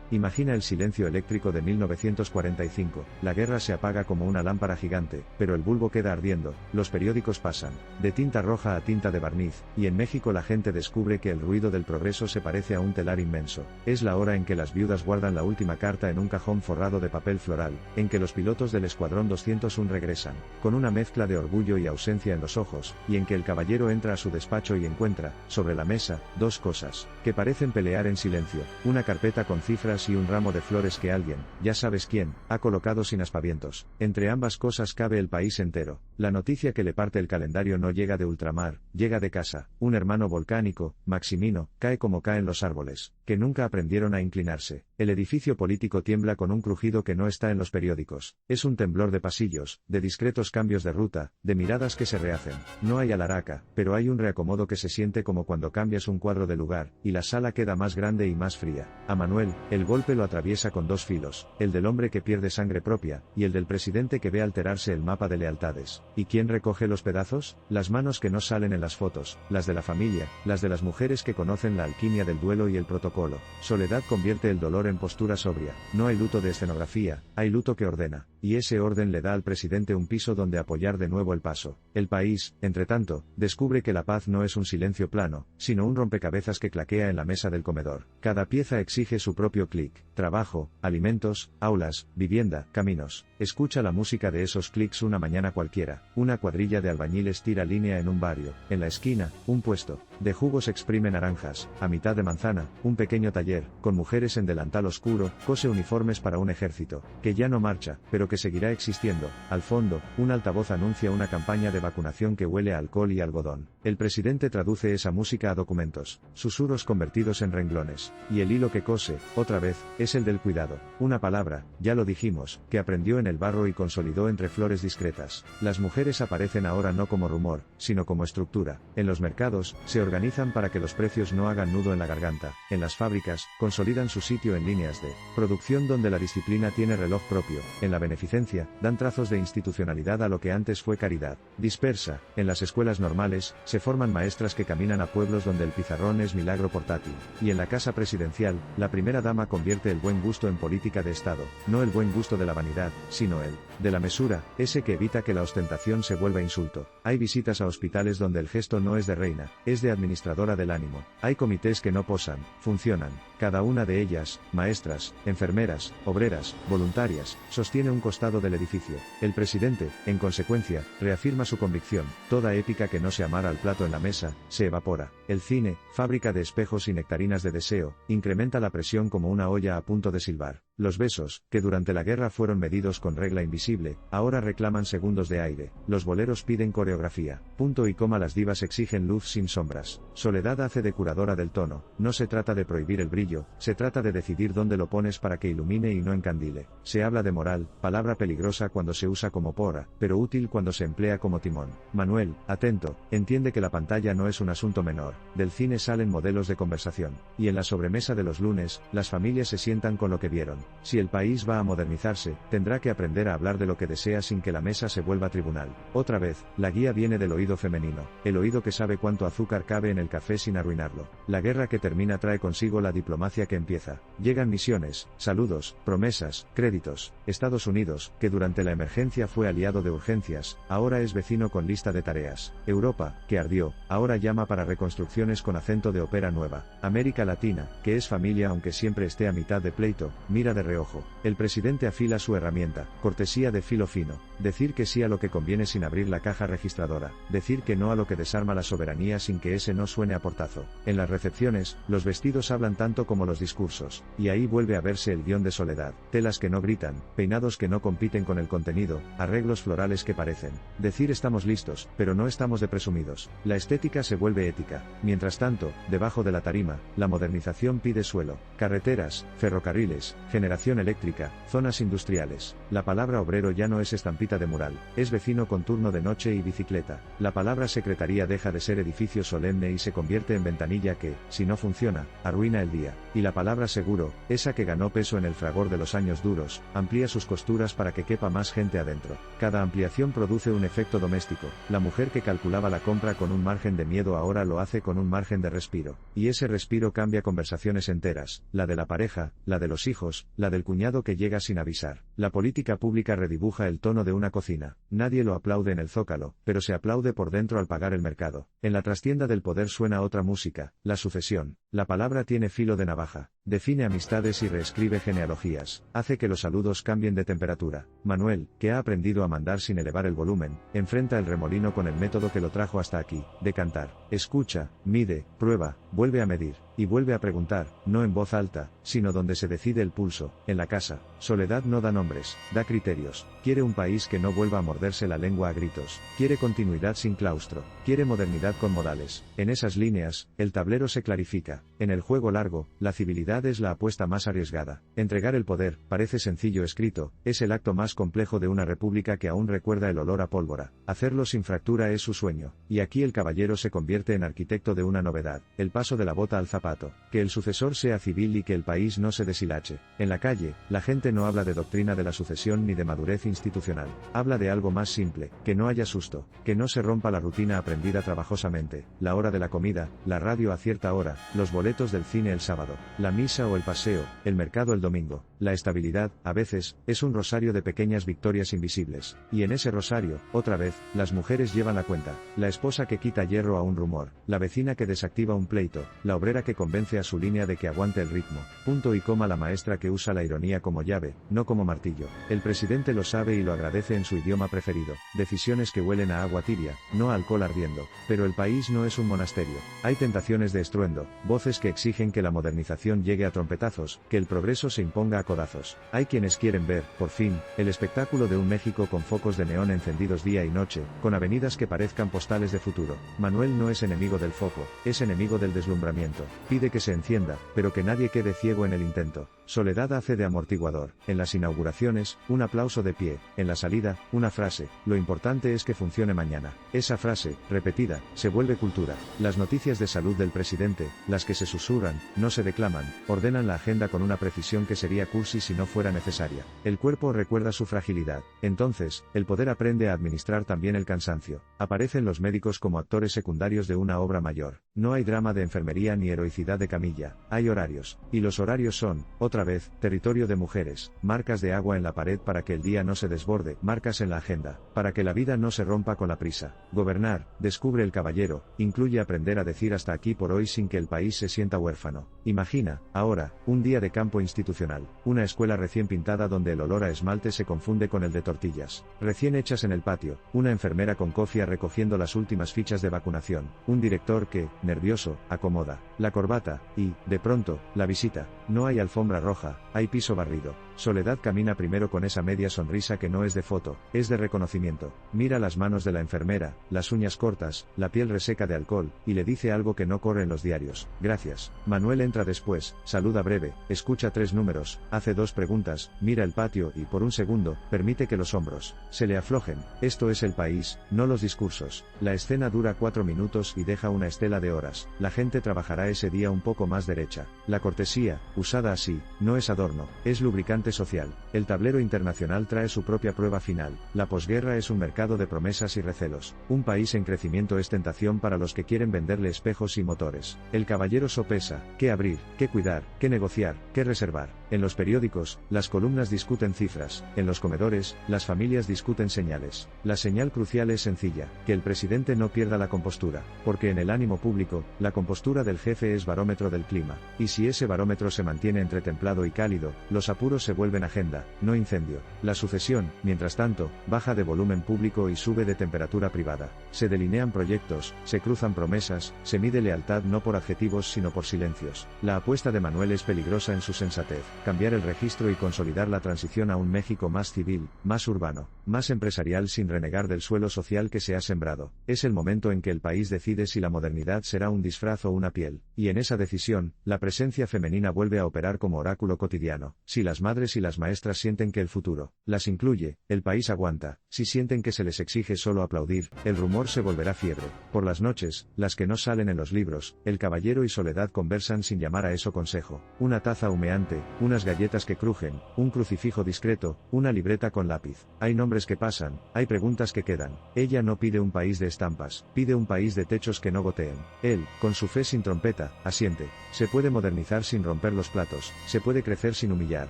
Speaker 2: Imagina el silencio eléctrico de 1945, la guerra se apaga como una lámpara gigante, pero el bulbo queda ardiendo, los periódicos pasan, de tinta roja a tinta de barniz, y en México la gente descubre que el ruido del progreso se parece a un telar inmenso, es la hora en que las viudas guardan la última carta en un cajón forrado de papel floral, en que los pilotos del Escuadrón 201 regresan, con una mezcla de orgullo y ausencia en los ojos, y en que el caballero entra a su despacho y encuentra, sobre la mesa, dos cosas, que parecen pelear en silencio, una carpeta con cifras y un ramo de flores que alguien, ya sabes quién, ha colocado sin aspavientos. Entre ambas cosas cabe el país entero. La noticia que le parte el calendario no llega de ultramar, llega de casa. Un hermano volcánico, Maximino, cae como caen los árboles, que nunca aprendieron a inclinarse. El edificio político tiembla con un crujido que no está en los periódicos. Es un temblor de pasillos, de discretos cambios de ruta, de miradas que se rehacen. No hay alaraca, pero hay un reacomodo que se siente como cuando cambias un cuadro de lugar, y la sala queda más grande y más fría. A Manuel, el golpe lo atraviesa con dos filos, el del hombre que pierde sangre propia, y el del presidente que ve alterarse el mapa de lealtades. ¿Y quién recoge los pedazos? Las manos que no salen en las fotos, las de la familia, las de las mujeres que conocen la alquimia del duelo y el protocolo. Soledad convierte el dolor en postura sobria. No hay luto de escenografía, hay luto que ordena, y ese orden le da al presidente un piso donde apoyar de nuevo el paso. El país, entre tanto, descubre que la paz no es un silencio plano, sino un rompecabezas que claquea en la mesa del comedor. Cada pieza exige su propio clic. Trabajo, alimentos, aulas, vivienda, caminos. Escucha la música de esos clics una mañana cualquiera. Una cuadrilla de albañiles tira línea en un barrio. En la esquina, un puesto de jugos exprime naranjas. A mitad de manzana, un pequeño taller, con mujeres en delantal oscuro, cose uniformes para un ejército, que ya no marcha, pero que seguirá existiendo. Al fondo, un altavoz anuncia una campaña de vacunación que huele a alcohol y algodón. El presidente traduce esa música a documentos, susurros convertidos en renglones. Y el hilo que cose, otra vez, es el del cuidado. Una palabra, ya lo dijimos, que aprendió en el barro y consolidó entre flores discretas. Las mujeres aparecen ahora no como rumor, sino como estructura. En los mercados, se organizan para que los precios no hagan nudo en la garganta. En las fábricas, consolidan su sitio en líneas de producción donde la disciplina tiene reloj propio. En la beneficencia beneficencia, dan trazos de institucionalidad a lo que antes fue caridad. Dispersa, en las escuelas normales, se forman maestras que caminan a pueblos donde el pizarrón es milagro portátil. Y en la casa presidencial, la primera dama convierte el buen gusto en política de Estado, no el buen gusto de la vanidad, sino el de la mesura, ese que evita que la ostentación se vuelva insulto. Hay visitas a hospitales donde el gesto no es de reina, es de administradora del ánimo. Hay comités que no posan, funcionan. Cada una de ellas, maestras, enfermeras, obreras, voluntarias, sostiene un costado del edificio. El presidente, en consecuencia, reafirma su convicción: toda épica que no se amara al plato en la mesa, se evapora. El cine, fábrica de espejos y nectarinas de deseo, incrementa la presión como una olla a punto de silbar. Los besos, que durante la guerra fueron medidos con regla invisible, ahora reclaman segundos de aire. Los boleros piden coreografía. Punto y coma. Las divas exigen luz sin sombras. Soledad hace de curadora del tono. No se trata de prohibir el brillo, se trata de decidir dónde lo pones para que ilumine y no encandile. Se habla de moral, palabra peligrosa cuando se usa como porra, pero útil cuando se emplea como timón. Manuel, atento, entiende que la pantalla no es un asunto menor. Del cine salen modelos de conversación. Y en la sobremesa de los lunes, las familias se sientan con lo que vieron. Si el país va a modernizarse, tendrá que aprender a hablar de lo que desea sin que la mesa se vuelva tribunal. Otra vez, la guía viene del oído femenino, el oído que sabe cuánto azúcar cabe en el café sin arruinarlo. La guerra que termina trae consigo la diplomacia que empieza. Llegan misiones, saludos, promesas, créditos. Estados Unidos, que durante la emergencia fue aliado de urgencias, ahora es vecino con lista de tareas. Europa, que ardió, ahora llama para reconstrucciones con acento de ópera nueva. América Latina, que es familia aunque siempre esté a mitad de pleito, mira de reojo. El presidente afila su herramienta, cortesía de filo fino. Decir que sí a lo que conviene sin abrir la caja registradora. Decir que no a lo que desarma la soberanía sin que ese no suene a portazo. En las recepciones, los vestidos hablan tanto como los discursos. Y ahí vuelve a verse el guión de Soledad. Telas que no gritan, peinados que no compiten con el contenido, arreglos florales que parecen decir estamos listos, pero no estamos de presumidos. La estética se vuelve ética. Mientras tanto, debajo de la tarima, la modernización pide suelo. Carreteras, ferrocarriles, generación eléctrica, zonas industriales. La palabra obrero ya no es estampita de mural, es vecino con turno de noche y bicicleta. La palabra secretaría deja de ser edificio solemne y se convierte en ventanilla que, si no funciona, arruina el día. Y la palabra seguro, esa que ganó peso en el fragor de los años duros, amplía sus costuras para que quepa más gente adentro. Cada ampliación produce un efecto doméstico. La mujer que calculaba la compra con un margen de miedo ahora lo hace con un margen de respiro. Y ese respiro cambia conversaciones enteras, la de la pareja, la de los hijos, la del cuñado que llega sin avisar. La política pública redibuja el tono de una cocina. Nadie lo aplaude en el zócalo, pero se aplaude por dentro al pagar el mercado. En la trastienda del poder suena otra música, la sucesión. La palabra tiene filo de navaja. Define amistades y reescribe genealogías. Hace que los saludos cambien de temperatura. Manuel, que ha aprendido a mandar sin elevar el volumen, enfrenta el remolino con el método que lo trajo hasta aquí, de cantar. Escucha, mide, prueba, vuelve a medir. Y vuelve a preguntar, no en voz alta, sino donde se decide el pulso, en la casa. Soledad no da nombres, da criterios. Quiere un país que no vuelva a morderse la lengua a gritos. Quiere continuidad sin claustro. Quiere modernidad con modales. En esas líneas, el tablero se clarifica. En el juego largo, la civilidad es la apuesta más arriesgada. Entregar el poder, parece sencillo escrito, es el acto más complejo de una república que aún recuerda el olor a pólvora. Hacerlo sin fractura es su sueño. Y aquí el caballero se convierte en arquitecto de una novedad. El paso de la bota al zapato. Que el sucesor sea civil y que el país no se deshilache. En la calle, la gente no habla de doctrina de la sucesión ni de madurez institucional. Habla de algo más simple, que no haya susto, que no se rompa la rutina aprendida trabajosamente, la hora de la comida, la radio a cierta hora, los boletos del cine el sábado, la misa o el paseo, el mercado el domingo. La estabilidad, a veces, es un rosario de pequeñas victorias invisibles. Y en ese rosario, otra vez, las mujeres llevan la cuenta. La esposa que quita hierro a un rumor, la vecina que desactiva un pleito, la obrera que convence a su línea de que aguante el ritmo. Punto y coma. La maestra que usa la ironía como llave, no como martillo. El presidente lo sabe y lo agradece en su idioma preferido. Decisiones que huelen a agua tibia, no a alcohol ardiendo. Pero el país no es un monasterio. Hay tentaciones de estruendo, voces que exigen que la modernización llegue a trompetazos, que el progreso se imponga a codazos. Hay quienes quieren ver, por fin, el espectáculo de un México con focos de neón encendidos día y noche, con avenidas que parezcan postales de futuro. Manuel no es enemigo del foco, es enemigo del deslumbramiento. Pide que se encienda, pero que nadie quede ciego en el intento. Soledad hace de amortiguador. En las inauguraciones, un aplauso de pie. En la salida, una frase. Lo importante es que funcione mañana. Esa frase, repetida, se vuelve cultura. Las noticias de salud del presidente, las que se susurran, no se declaman, ordenan la agenda con una precisión que sería cursi si no fuera necesaria. El cuerpo recuerda su fragilidad. Entonces, el poder aprende a administrar también el cansancio. Aparecen los médicos como actores secundarios de una obra mayor. No hay drama de enfermería ni heroicidad de camilla. Hay horarios. Y los horarios son, otra vez, territorio de mujeres, marcas de agua en la pared para que el día no se desborde, marcas en la agenda, para que la vida no se rompa con la prisa. Gobernar, descubre el caballero, incluye aprender a decir hasta aquí por hoy sin que el país se sienta huérfano. Imagina, ahora, un día de campo institucional, una escuela recién pintada donde el olor a esmalte se confunde con el de tortillas, recién hechas en el patio, una enfermera con cofia recogiendo las últimas fichas de vacunación, un director que, nervioso, acomoda la corbata, y, de pronto, la visita. No hay alfombra roja, hay piso barrido. Soledad camina primero con esa media sonrisa que no es de foto, es de reconocimiento. Mira las manos de la enfermera, las uñas cortas, la piel reseca de alcohol, y le dice algo que no corre en los diarios. Gracias. Manuel entra después, saluda breve, escucha 3 números, hace 2 preguntas, mira el patio y por un segundo, permite que los hombros se le aflojen. Esto es el país, no los discursos. La escena dura 4 minutos y deja una estela de horas. La gente trabajará ese día un poco más derecha. La cortesía, usada así, no es adorno, es lubricante social. El tablero internacional trae su propia prueba final. La posguerra es un mercado de promesas y recelos. Un país en crecimiento es tentación para los que quieren venderle espejos y motores. El caballero sopesa, qué abrir, qué cuidar, qué negociar, qué reservar. En los periódicos, las columnas discuten cifras. En los comedores, las familias discuten señales. La señal crucial es sencilla, que el presidente no pierda la compostura, porque en el ánimo público, la compostura del jefe es barómetro del clima. Y si ese barómetro se mantiene entre templado y cálido, los apuros se vuelven agenda, no incendio. La sucesión, mientras tanto, baja de volumen público y sube de temperatura privada. Se delinean proyectos, se cruzan promesas, se mide lealtad no por adjetivos sino por silencios. La apuesta de Manuel es peligrosa en su sensatez, cambiar el registro y consolidar la transición a un México más civil, más urbano, más empresarial sin renegar del suelo social que se ha sembrado. Es el momento en que el país decide si la modernidad será un disfraz o una piel, y en esa decisión, la presencia femenina vuelve a operar como oráculo cotidiano. Si las madres y las maestras sienten que el futuro las incluye, el país aguanta. Si sienten que se les exige solo aplaudir, el rumor se volverá fiebre. Por las noches, las que no salen en los libros, el caballero y Soledad conversan sin llamar a eso consejo. Una taza humeante, unas galletas que crujen, un crucifijo discreto, una libreta con lápiz. Hay nombres que pasan, hay preguntas que quedan. Ella no pide un país de estampas, pide un país de techos que no goteen. Él, con su fe sin trompeta, asiente. Se puede modernizar sin romper los platos, se puede crecer sin humillar,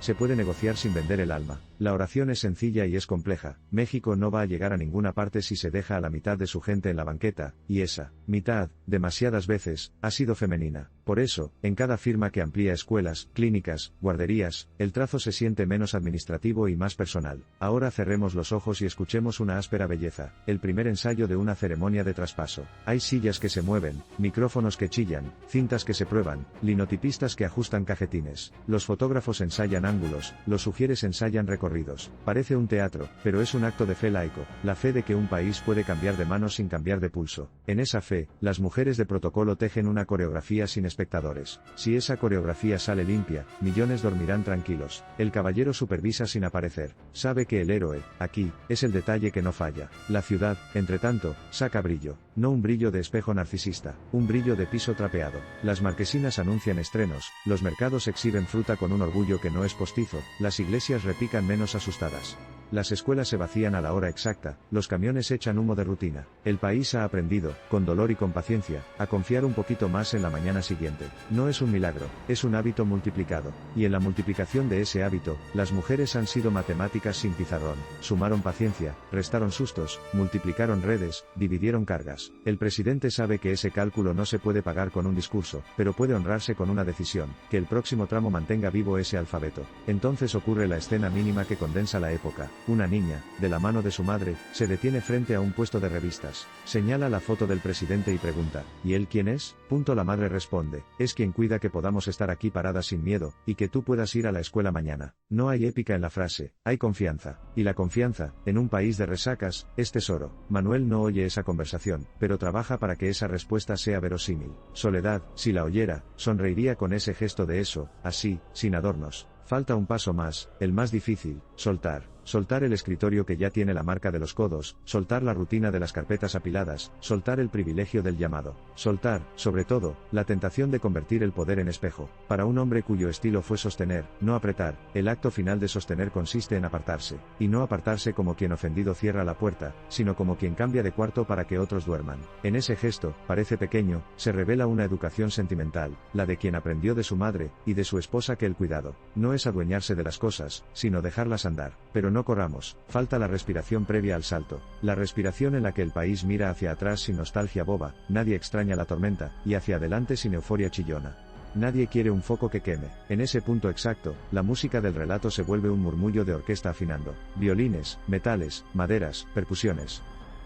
Speaker 2: se puede negociar sin vender el alma. La oración es sencilla y es compleja. México no va a llegar a ninguna parte si se deja a la mitad de su gente en la banqueta, y esa mitad, demasiadas veces, ha sido femenina. Por eso, en cada firma que amplía escuelas, clínicas, guarderías, el trazo se siente menos administrativo y más personal. Ahora cerremos los ojos y escuchemos una áspera belleza, el primer ensayo de una ceremonia de traspaso. Hay sillas que se mueven, micrófonos que chillan, cintas que se prueban, linotipistas que ajustan cajetines. Los fotógrafos ensayan ángulos, los sugieres ensayan recorridos. Parece un teatro, pero es un acto de fe laico, la fe de que un país puede cambiar de manos sin cambiar de pulso. En esa fe, las mujeres de protocolo tejen una coreografía sin espectadores. Si esa coreografía sale limpia, millones dormirán tranquilos. El caballero supervisa sin aparecer. Sabe que el héroe, aquí, es el detalle que no falla. La ciudad, entre tanto, saca brillo. No un brillo de espejo narcisista, un brillo de piso trapeado. Las marquesinas anuncian estrenos, los mercados exhiben fruta con un orgullo que no es postizo, las iglesias repican menos asustadas. Las escuelas se vacían a la hora exacta, los camiones echan humo de rutina. El país ha aprendido, con dolor y con paciencia, a confiar un poquito más en la mañana siguiente. No es un milagro, es un hábito multiplicado. Y en la multiplicación de ese hábito, las mujeres han sido matemáticas sin pizarrón. Sumaron paciencia, restaron sustos, multiplicaron redes, dividieron cargas. El presidente sabe que ese cálculo no se puede pagar con un discurso, pero puede honrarse con una decisión, que el próximo tramo mantenga vivo ese alfabeto. Entonces ocurre la escena mínima que condensa la época. Una niña, de la mano de su madre, se detiene frente a un puesto de revistas. Señala la foto del presidente y pregunta, ¿y él quién es? La madre responde, es quien cuida que podamos estar aquí paradas sin miedo, y que tú puedas ir a la escuela mañana. No hay épica en la frase, hay confianza. Y la confianza, en un país de resacas, es tesoro. Manuel no oye esa conversación, pero trabaja para que esa respuesta sea verosímil. Soledad, si la oyera, sonreiría con ese gesto de eso, así, sin adornos. Falta un paso más, el más difícil: soltar. Soltar el escritorio que ya tiene la marca de los codos, soltar la rutina de las carpetas apiladas, soltar el privilegio del llamado. Soltar, sobre todo, la tentación de convertir el poder en espejo. Para un hombre cuyo estilo fue sostener, no apretar, el acto final de sostener consiste en apartarse. Y no apartarse como quien ofendido cierra la puerta, sino como quien cambia de cuarto para que otros duerman. En ese gesto, parece pequeño, se revela una educación sentimental, la de quien aprendió de su madre, y de su esposa que el cuidado no es adueñarse de las cosas, sino dejarlas andar. Pero no corramos, falta la respiración previa al salto, la respiración en la que el país mira hacia atrás sin nostalgia boba, nadie extraña la tormenta, y hacia adelante sin euforia chillona. Nadie quiere un foco que queme. En ese punto exacto, la música del relato se vuelve un murmullo de orquesta afinando. Violines, metales, maderas, percusiones.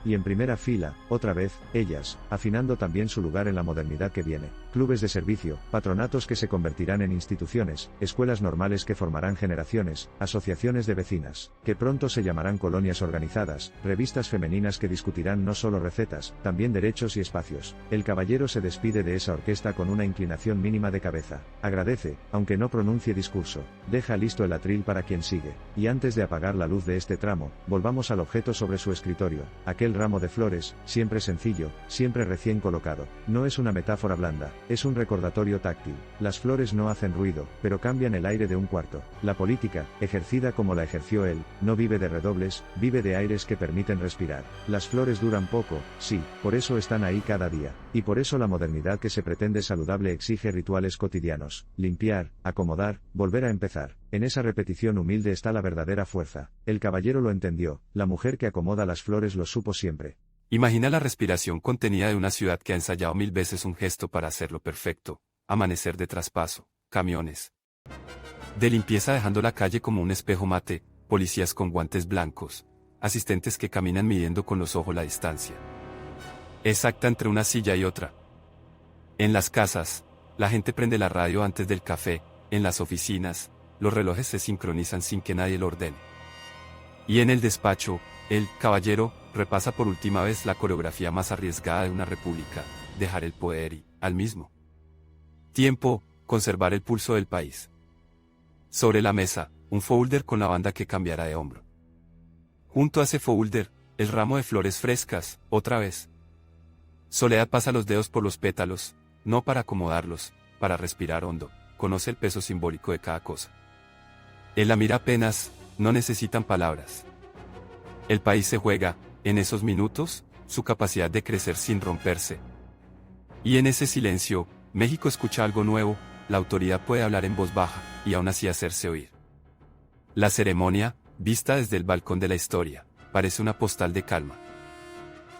Speaker 2: Y en primera fila, otra vez, ellas, afinando también su lugar en la modernidad que viene. Clubes de servicio, patronatos que se convertirán en instituciones, escuelas normales que formarán generaciones, asociaciones de vecinas, que pronto se llamarán colonias organizadas, revistas femeninas que discutirán no solo recetas, también derechos y espacios. El caballero se despide de esa orquesta con una inclinación mínima de cabeza. Agradece, aunque no pronuncie discurso. Deja listo el atril para quien sigue. Y antes de apagar la luz de este tramo, volvamos al objeto sobre su escritorio. Aquel ramo de flores, siempre sencillo, siempre recién colocado. No es una metáfora blanda, es un recordatorio táctil. Las flores no hacen ruido, pero cambian el aire de un cuarto. La política, ejercida como la ejerció él, no vive de redobles, vive de aires que permiten respirar. Las flores duran poco, sí, por eso están ahí cada día. Y por eso la modernidad que se pretende saludable exige rituales cotidianos. Limpiar, acomodar, volver a empezar. En esa repetición humilde está la verdadera fuerza. El caballero lo entendió, la mujer que acomoda las flores lo supo siempre.
Speaker 1: Imagina la respiración contenida de una ciudad que ha ensayado 1000 veces un gesto para hacerlo perfecto: amanecer de traspaso, camiones de limpieza dejando la calle como un espejo mate, policías con guantes blancos, asistentes que caminan midiendo con los ojos la distancia exacta entre una silla y otra. En las casas, la gente prende la radio antes del café; en las oficinas, los relojes se sincronizan sin que nadie lo ordene. Y en el despacho, el caballero repasa por última vez la coreografía más arriesgada de una república: dejar el poder y, al mismo tiempo, conservar el pulso del país. Sobre la mesa, un folder con la banda que cambiará de hombro. Junto a ese folder, el ramo de flores frescas, otra vez. Soledad pasa los dedos por los pétalos, no para acomodarlos, para respirar hondo. Conoce el peso simbólico de cada cosa. Él la mira apenas, no necesitan palabras. El país se juega, en esos minutos, su capacidad de crecer sin romperse. Y en ese silencio, México escucha algo nuevo: la autoridad puede hablar en voz baja, y aún así hacerse oír. La ceremonia, vista desde el balcón de la historia, parece una postal de calma.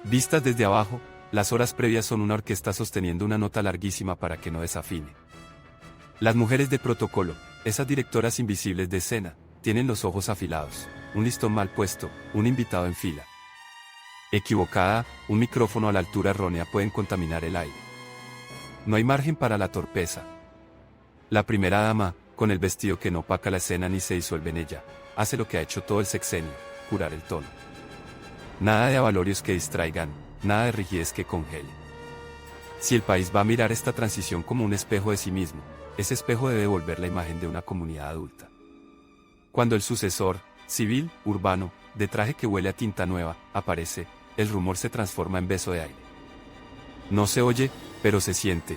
Speaker 1: Vistas desde abajo, las horas previas son una orquesta sosteniendo una nota larguísima para que no desafine. Las mujeres de protocolo, esas directoras invisibles de escena, tienen los ojos afilados, un listón mal puesto, un invitado en fila. Equivocada, un micrófono a la altura errónea pueden contaminar el aire. No hay margen para la torpeza. La primera dama, con el vestido que no opaca la escena ni se disuelve en ella, hace lo que ha hecho todo el sexenio: curar el tono. Nada de avalorios que distraigan, nada de rigidez que congele. Si el país va a mirar esta transición como un espejo de sí mismo, ese espejo debe devolver la imagen de una comunidad adulta. Cuando el sucesor, civil, urbano, de traje que huele a tinta nueva, aparece, el rumor se transforma en beso de aire. No se oye, pero se siente.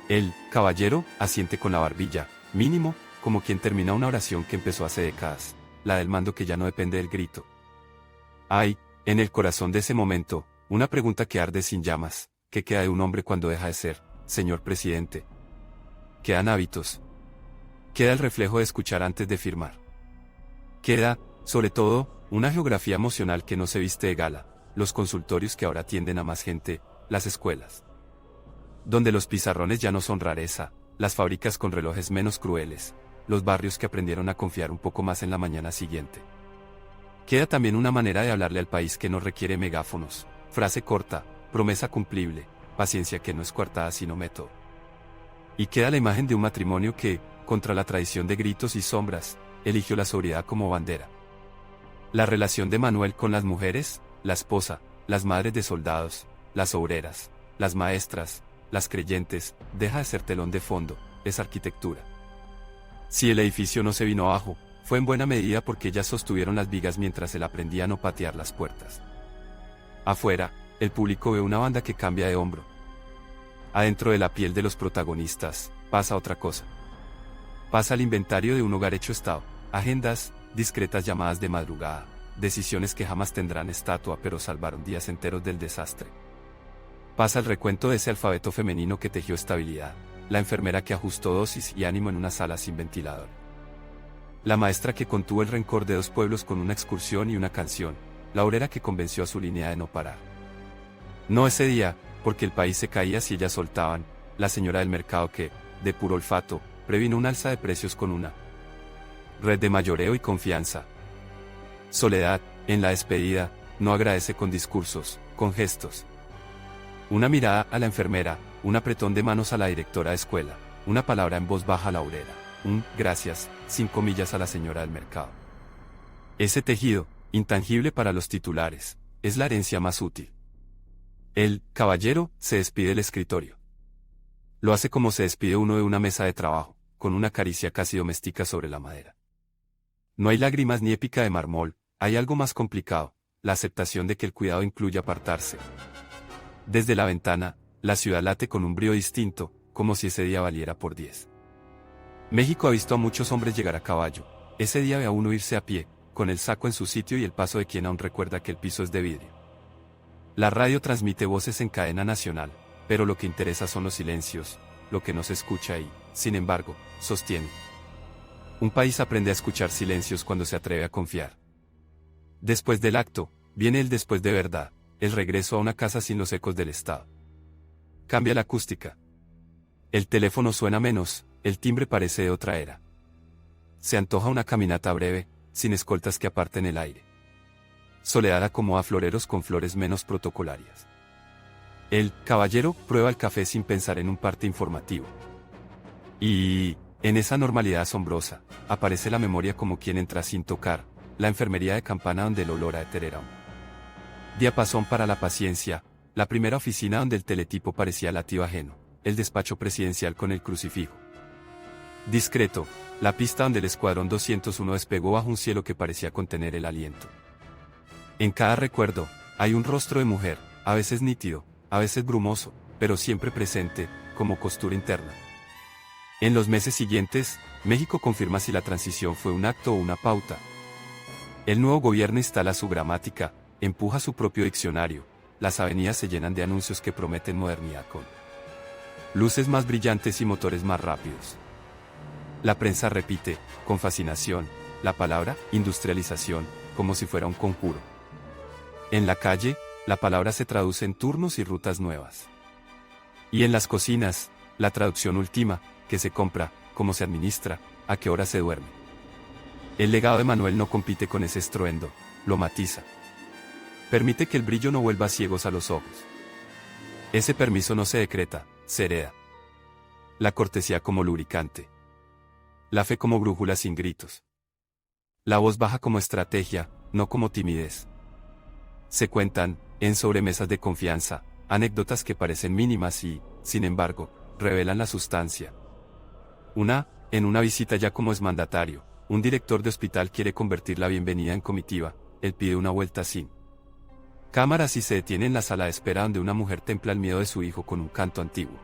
Speaker 1: El caballero asiente con la barbilla, mínimo, como quien termina una oración que empezó hace décadas, la del mando que ya no depende del grito. Hay, en el corazón de ese momento, una pregunta que arde sin llamas: ¿qué queda de un hombre cuando deja de ser señor presidente? Quedan hábitos. Queda el reflejo de escuchar antes de firmar. Queda, sobre todo, una geografía emocional que no se viste de gala: los consultorios que ahora atienden a más gente, las escuelas donde los pizarrones ya no son rareza, las fábricas con relojes menos crueles, los barrios que aprendieron a confiar un poco más en la mañana siguiente. Queda también una manera de hablarle al país que no requiere megáfonos: frase corta, promesa cumplible, paciencia que no es coartada sino método. Y queda la imagen de un matrimonio que, contra la tradición de gritos y sombras, eligió la sobriedad como bandera. La relación de Manuel con las mujeres, la esposa, las madres de soldados, las obreras, las maestras, las creyentes, deja de ser telón de fondo, es arquitectura. Si el edificio no se vino abajo, fue en buena medida porque ellas sostuvieron las vigas mientras él aprendía a no patear las puertas. Afuera, el público ve una banda que cambia de hombro. Adentro de la piel de los protagonistas, pasa otra cosa. Pasa el inventario de un hogar hecho estado, agendas, discretas llamadas de madrugada, decisiones que jamás tendrán estatua pero salvaron días enteros del desastre. Pasa el recuento de ese alfabeto femenino que tejió estabilidad, la enfermera que ajustó dosis y ánimo en una sala sin ventilador. La maestra que contuvo el rencor de 2 pueblos con una excursión y una canción, la obrera que convenció a su línea de no parar. No ese día, porque el país se caía si ellas soltaban, la señora del mercado que, de puro olfato, previno un alza de precios con una red de mayoreo y confianza. Soledad, en la despedida, no agradece con discursos, con gestos. Una mirada a la enfermera, un apretón de manos a la directora de escuela, una palabra en voz baja a la obrera, un gracias, 5 millas a la señora del mercado. Ese tejido, intangible para los titulares, es la herencia más útil. El caballero se despide del escritorio. Lo hace como se despide uno de una mesa de trabajo, con una caricia casi doméstica sobre la madera. No hay lágrimas ni épica de mármol, hay algo más complicado, la aceptación de que el cuidado incluye apartarse. Desde la ventana, la ciudad late con un brío distinto, como si ese día valiera por 10. México ha visto a muchos hombres llegar a caballo, ese día ve a uno irse a pie, con el saco en su sitio y el paso de quien aún recuerda que el piso es de vidrio. La radio transmite voces en cadena nacional, pero lo que interesa son los silencios, lo que no se escucha y, sin embargo, sostiene. Un país aprende a escuchar silencios cuando se atreve a confiar. Después del acto, viene el después de verdad, el regreso a una casa sin los ecos del Estado. Cambia la acústica. El teléfono suena menos, el timbre parece de otra era. Se antoja una caminata breve, sin escoltas que aparten el aire. Soledad acomoda floreros con flores menos protocolarias. El caballero prueba el café sin pensar en un parte informativo. Y, en esa normalidad asombrosa, aparece la memoria como quien entra sin tocar, la enfermería de campana donde el olor a éter era un diapasón para la paciencia, la primera oficina donde el teletipo parecía latido ajeno, el despacho presidencial con el crucifijo discreto, la pista donde el escuadrón 201 despegó bajo un cielo que parecía contener el aliento. En cada recuerdo, hay un rostro de mujer, a veces nítido, a veces brumoso, pero siempre presente, como costura interna. En los meses siguientes, México confirma si la transición fue un acto o una pauta. El nuevo gobierno instala su gramática, empuja su propio diccionario, las avenidas se llenan de anuncios que prometen modernidad con luces más brillantes y motores más rápidos. La prensa repite, con fascinación, la palabra industrialización, como si fuera un conjuro. En la calle, la palabra se traduce en turnos y rutas nuevas. Y en las cocinas, la traducción última, que se compra, cómo se administra, a qué hora se duerme. El legado de Manuel no compite con ese estruendo, lo matiza. Permite que el brillo no vuelva ciegos a los ojos. Ese permiso no se decreta, se hereda. La cortesía como lubricante. La fe como brújula sin gritos. La voz baja como estrategia, no como timidez. Se cuentan, en sobremesas de confianza, anécdotas que parecen mínimas y, sin embargo, revelan la sustancia. En una visita ya como exmandatario, un director de hospital quiere convertir la bienvenida en comitiva, él pide una vuelta sin cámaras y se detiene en la sala de espera donde una mujer templa el miedo de su hijo con un canto antiguo.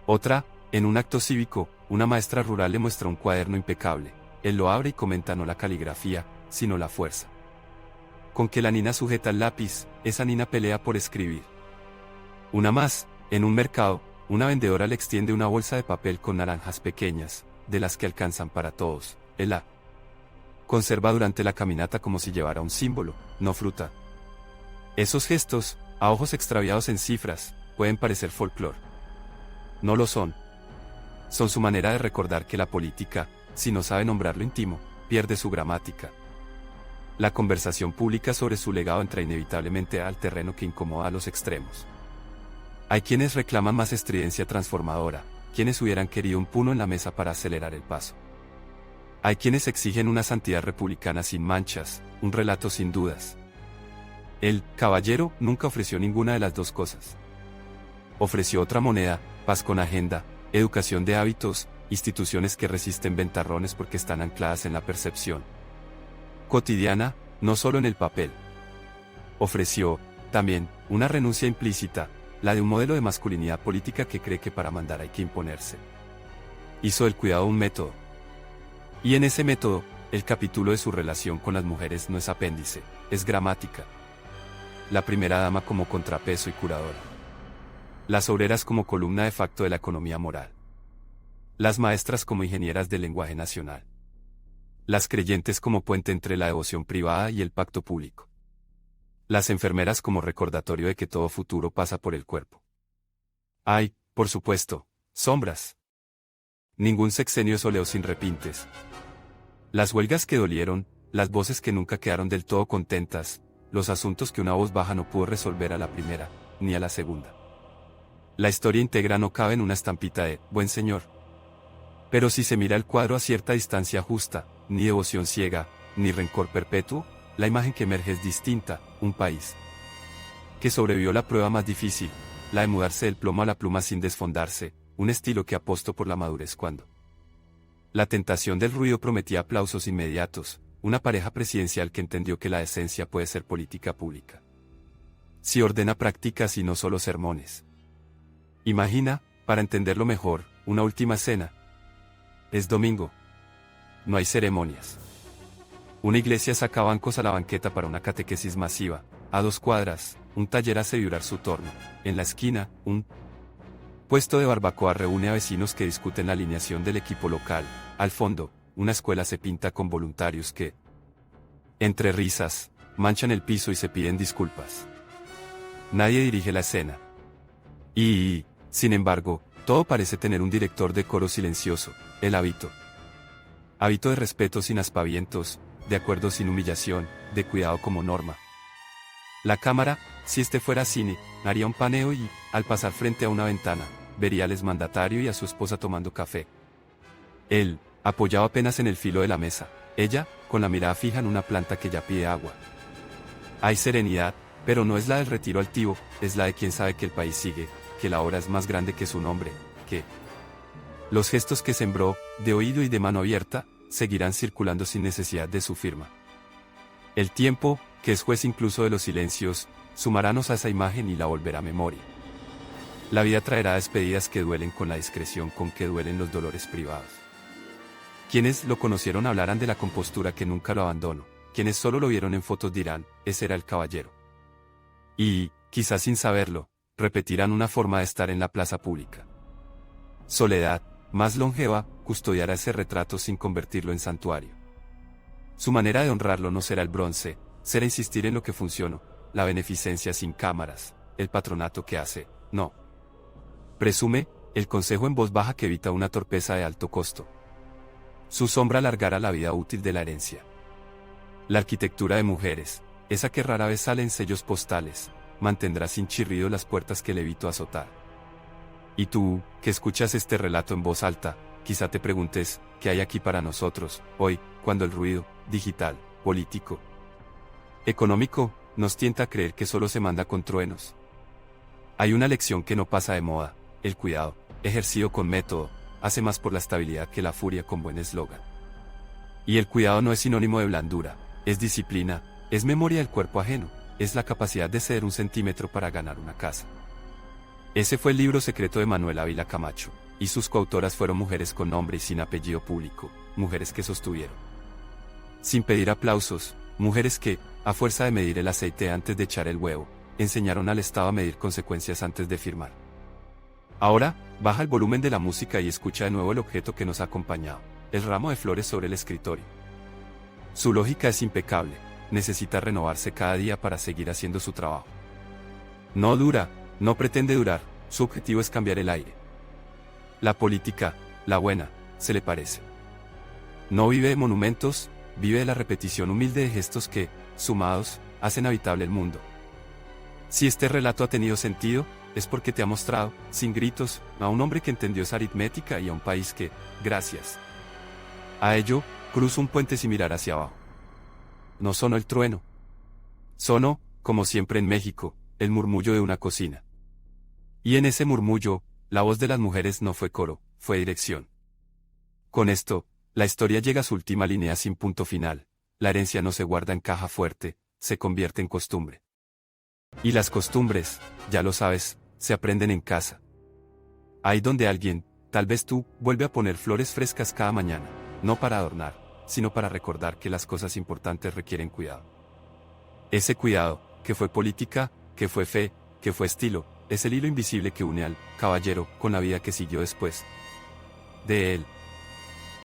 Speaker 1: Otra, en un acto cívico, una maestra rural le muestra un cuaderno impecable, él lo abre y comenta no la caligrafía, sino la fuerza con que la nina sujeta el lápiz, esa nina pelea por escribir. Una más, en un mercado, una vendedora le extiende una bolsa de papel con naranjas pequeñas, de las que alcanzan para todos, él la conserva durante la caminata como si llevara un símbolo, no fruta. Esos gestos, a ojos extraviados en cifras, pueden parecer folclore. No lo son. Son su manera de recordar que la política, si no sabe nombrar lo íntimo, pierde su gramática. La conversación pública sobre su legado entra inevitablemente al terreno que incomoda a los extremos. Hay quienes reclaman más estridencia transformadora, quienes hubieran querido un puno en la mesa para acelerar el paso. Hay quienes exigen una santidad republicana sin manchas, un relato sin dudas. El caballero nunca ofreció ninguna de las dos cosas. Ofreció otra moneda, paz con agenda, educación de hábitos, instituciones que resisten ventarrones porque están ancladas en la percepción cotidiana, no solo en el papel. Ofreció, también, una renuncia implícita, la de un modelo de masculinidad política que cree que para mandar hay que imponerse. Hizo del cuidado un método. Y en ese método, el capítulo de su relación con las mujeres no es apéndice, es gramática. La primera dama como contrapeso y curadora. Las obreras como columna de facto de la economía moral. Las maestras como ingenieras del lenguaje nacional. Las creyentes como puente entre la devoción privada y el pacto público. Las enfermeras como recordatorio de que todo futuro pasa por el cuerpo. Hay, por supuesto, sombras. Ningún sexenio soleó sin repintes. Las huelgas que dolieron, las voces que nunca quedaron del todo contentas, los asuntos que una voz baja no pudo resolver a la primera, ni a la segunda. La historia íntegra no cabe en una estampita de «Buen Señor». Pero si se mira el cuadro a cierta distancia justa, ni devoción ciega, ni rencor perpetuo, la imagen que emerge es distinta, un país que sobrevivió la prueba más difícil, la de mudarse del plomo a la pluma sin desfondarse, un estilo que apostó por la madurez cuando la tentación del ruido prometía aplausos inmediatos, una pareja presidencial que entendió que la decencia puede ser política pública. Si ordena prácticas y no solo sermones. Imagina, para entenderlo mejor, una última cena. Es domingo. No hay ceremonias. Una iglesia saca bancos a la banqueta para una catequesis masiva. A 2 cuadras, un taller hace vibrar su torno. En la esquina, un puesto de barbacoa reúne a vecinos que discuten la alineación del equipo local. Al fondo, una escuela se pinta con voluntarios que, entre risas, manchan el piso y se piden disculpas. Nadie dirige la escena. Y, sin embargo, todo parece tener un director de coro silencioso, el hábito. Hábito de respeto sin aspavientos, de acuerdo sin humillación, de cuidado como norma. La cámara, si este fuera cine, haría un paneo y, al pasar frente a una ventana, vería al exmandatario y a su esposa tomando café. Él, apoyado apenas en el filo de la mesa, ella, con la mirada fija en una planta que ya pide agua. Hay serenidad, pero no es la del retiro altivo, es la de quien sabe que el país sigue, que la obra es más grande que su nombre, que los gestos que sembró, de oído y de mano abierta, seguirán circulando sin necesidad de su firma. El tiempo, que es juez incluso de los silencios, sumarános a esa imagen y la volverá a memoria. La vida traerá despedidas que duelen con la discreción con que duelen los dolores privados. Quienes lo conocieron hablarán de la compostura que nunca lo abandonó, quienes solo lo vieron en fotos dirán, ese era el caballero. Y, quizás sin saberlo, repetirán una forma de estar en la plaza pública. Soledad, más longeva, custodiará ese retrato sin convertirlo en santuario. Su manera de honrarlo no será el bronce, será insistir en lo que funcionó, la beneficencia sin cámaras, el patronato que hace, no. Presume, el consejo en voz baja que evita una torpeza de alto costo. Su sombra alargará la vida útil de la herencia. La arquitectura de mujeres, esa que rara vez sale en sellos postales, mantendrá sin chirrido las puertas que le evitó azotar. Y tú, que escuchas este relato en voz alta, quizá te preguntes, ¿qué hay aquí para nosotros, hoy, cuando el ruido, digital, político, económico, nos tienta a creer que solo se manda con truenos? Hay una lección que no pasa de moda, el cuidado, ejercido con método, hace más por la estabilidad que la furia con buen eslogan. Y el cuidado no es sinónimo de blandura, es disciplina, es memoria del cuerpo ajeno, es la capacidad de ceder 1 centímetro para ganar una casa. Ese fue el libro secreto de Manuel Ávila Camacho, y sus coautoras fueron mujeres con nombre y sin apellido público, mujeres que sostuvieron, sin pedir aplausos, mujeres que, a fuerza de medir el aceite antes de echar el huevo, enseñaron al Estado a medir consecuencias antes de firmar. Ahora, baja el volumen de la música y escucha de nuevo el objeto que nos ha acompañado, el ramo de flores sobre el escritorio. Su lógica es impecable, necesita renovarse cada día para seguir haciendo su trabajo. No dura, no pretende durar, su objetivo es cambiar el aire. La política, la buena, se le parece. No vive de monumentos, vive de la repetición humilde de gestos que, sumados, hacen habitable el mundo. Si este relato ha tenido sentido, es porque te ha mostrado, sin gritos, a un hombre que entendió esa aritmética y a un país que, gracias a ello, cruza un puente sin mirar hacia abajo. No sonó el trueno. Sonó, como siempre en México, el murmullo de una cocina. Y en ese murmullo, la voz de las mujeres no fue coro, fue dirección. Con esto, la historia llega a su última línea sin punto final. La herencia no se guarda en caja fuerte, se convierte en costumbre. Y las costumbres, ya lo sabes, se aprenden en casa. Ahí donde alguien, tal vez tú, vuelve a poner flores frescas cada mañana, no para adornar, sino para recordar que las cosas importantes requieren cuidado. Ese cuidado, que fue política, que fue fe, que fue estilo, es el hilo invisible que une al caballero con la vida que siguió después de él.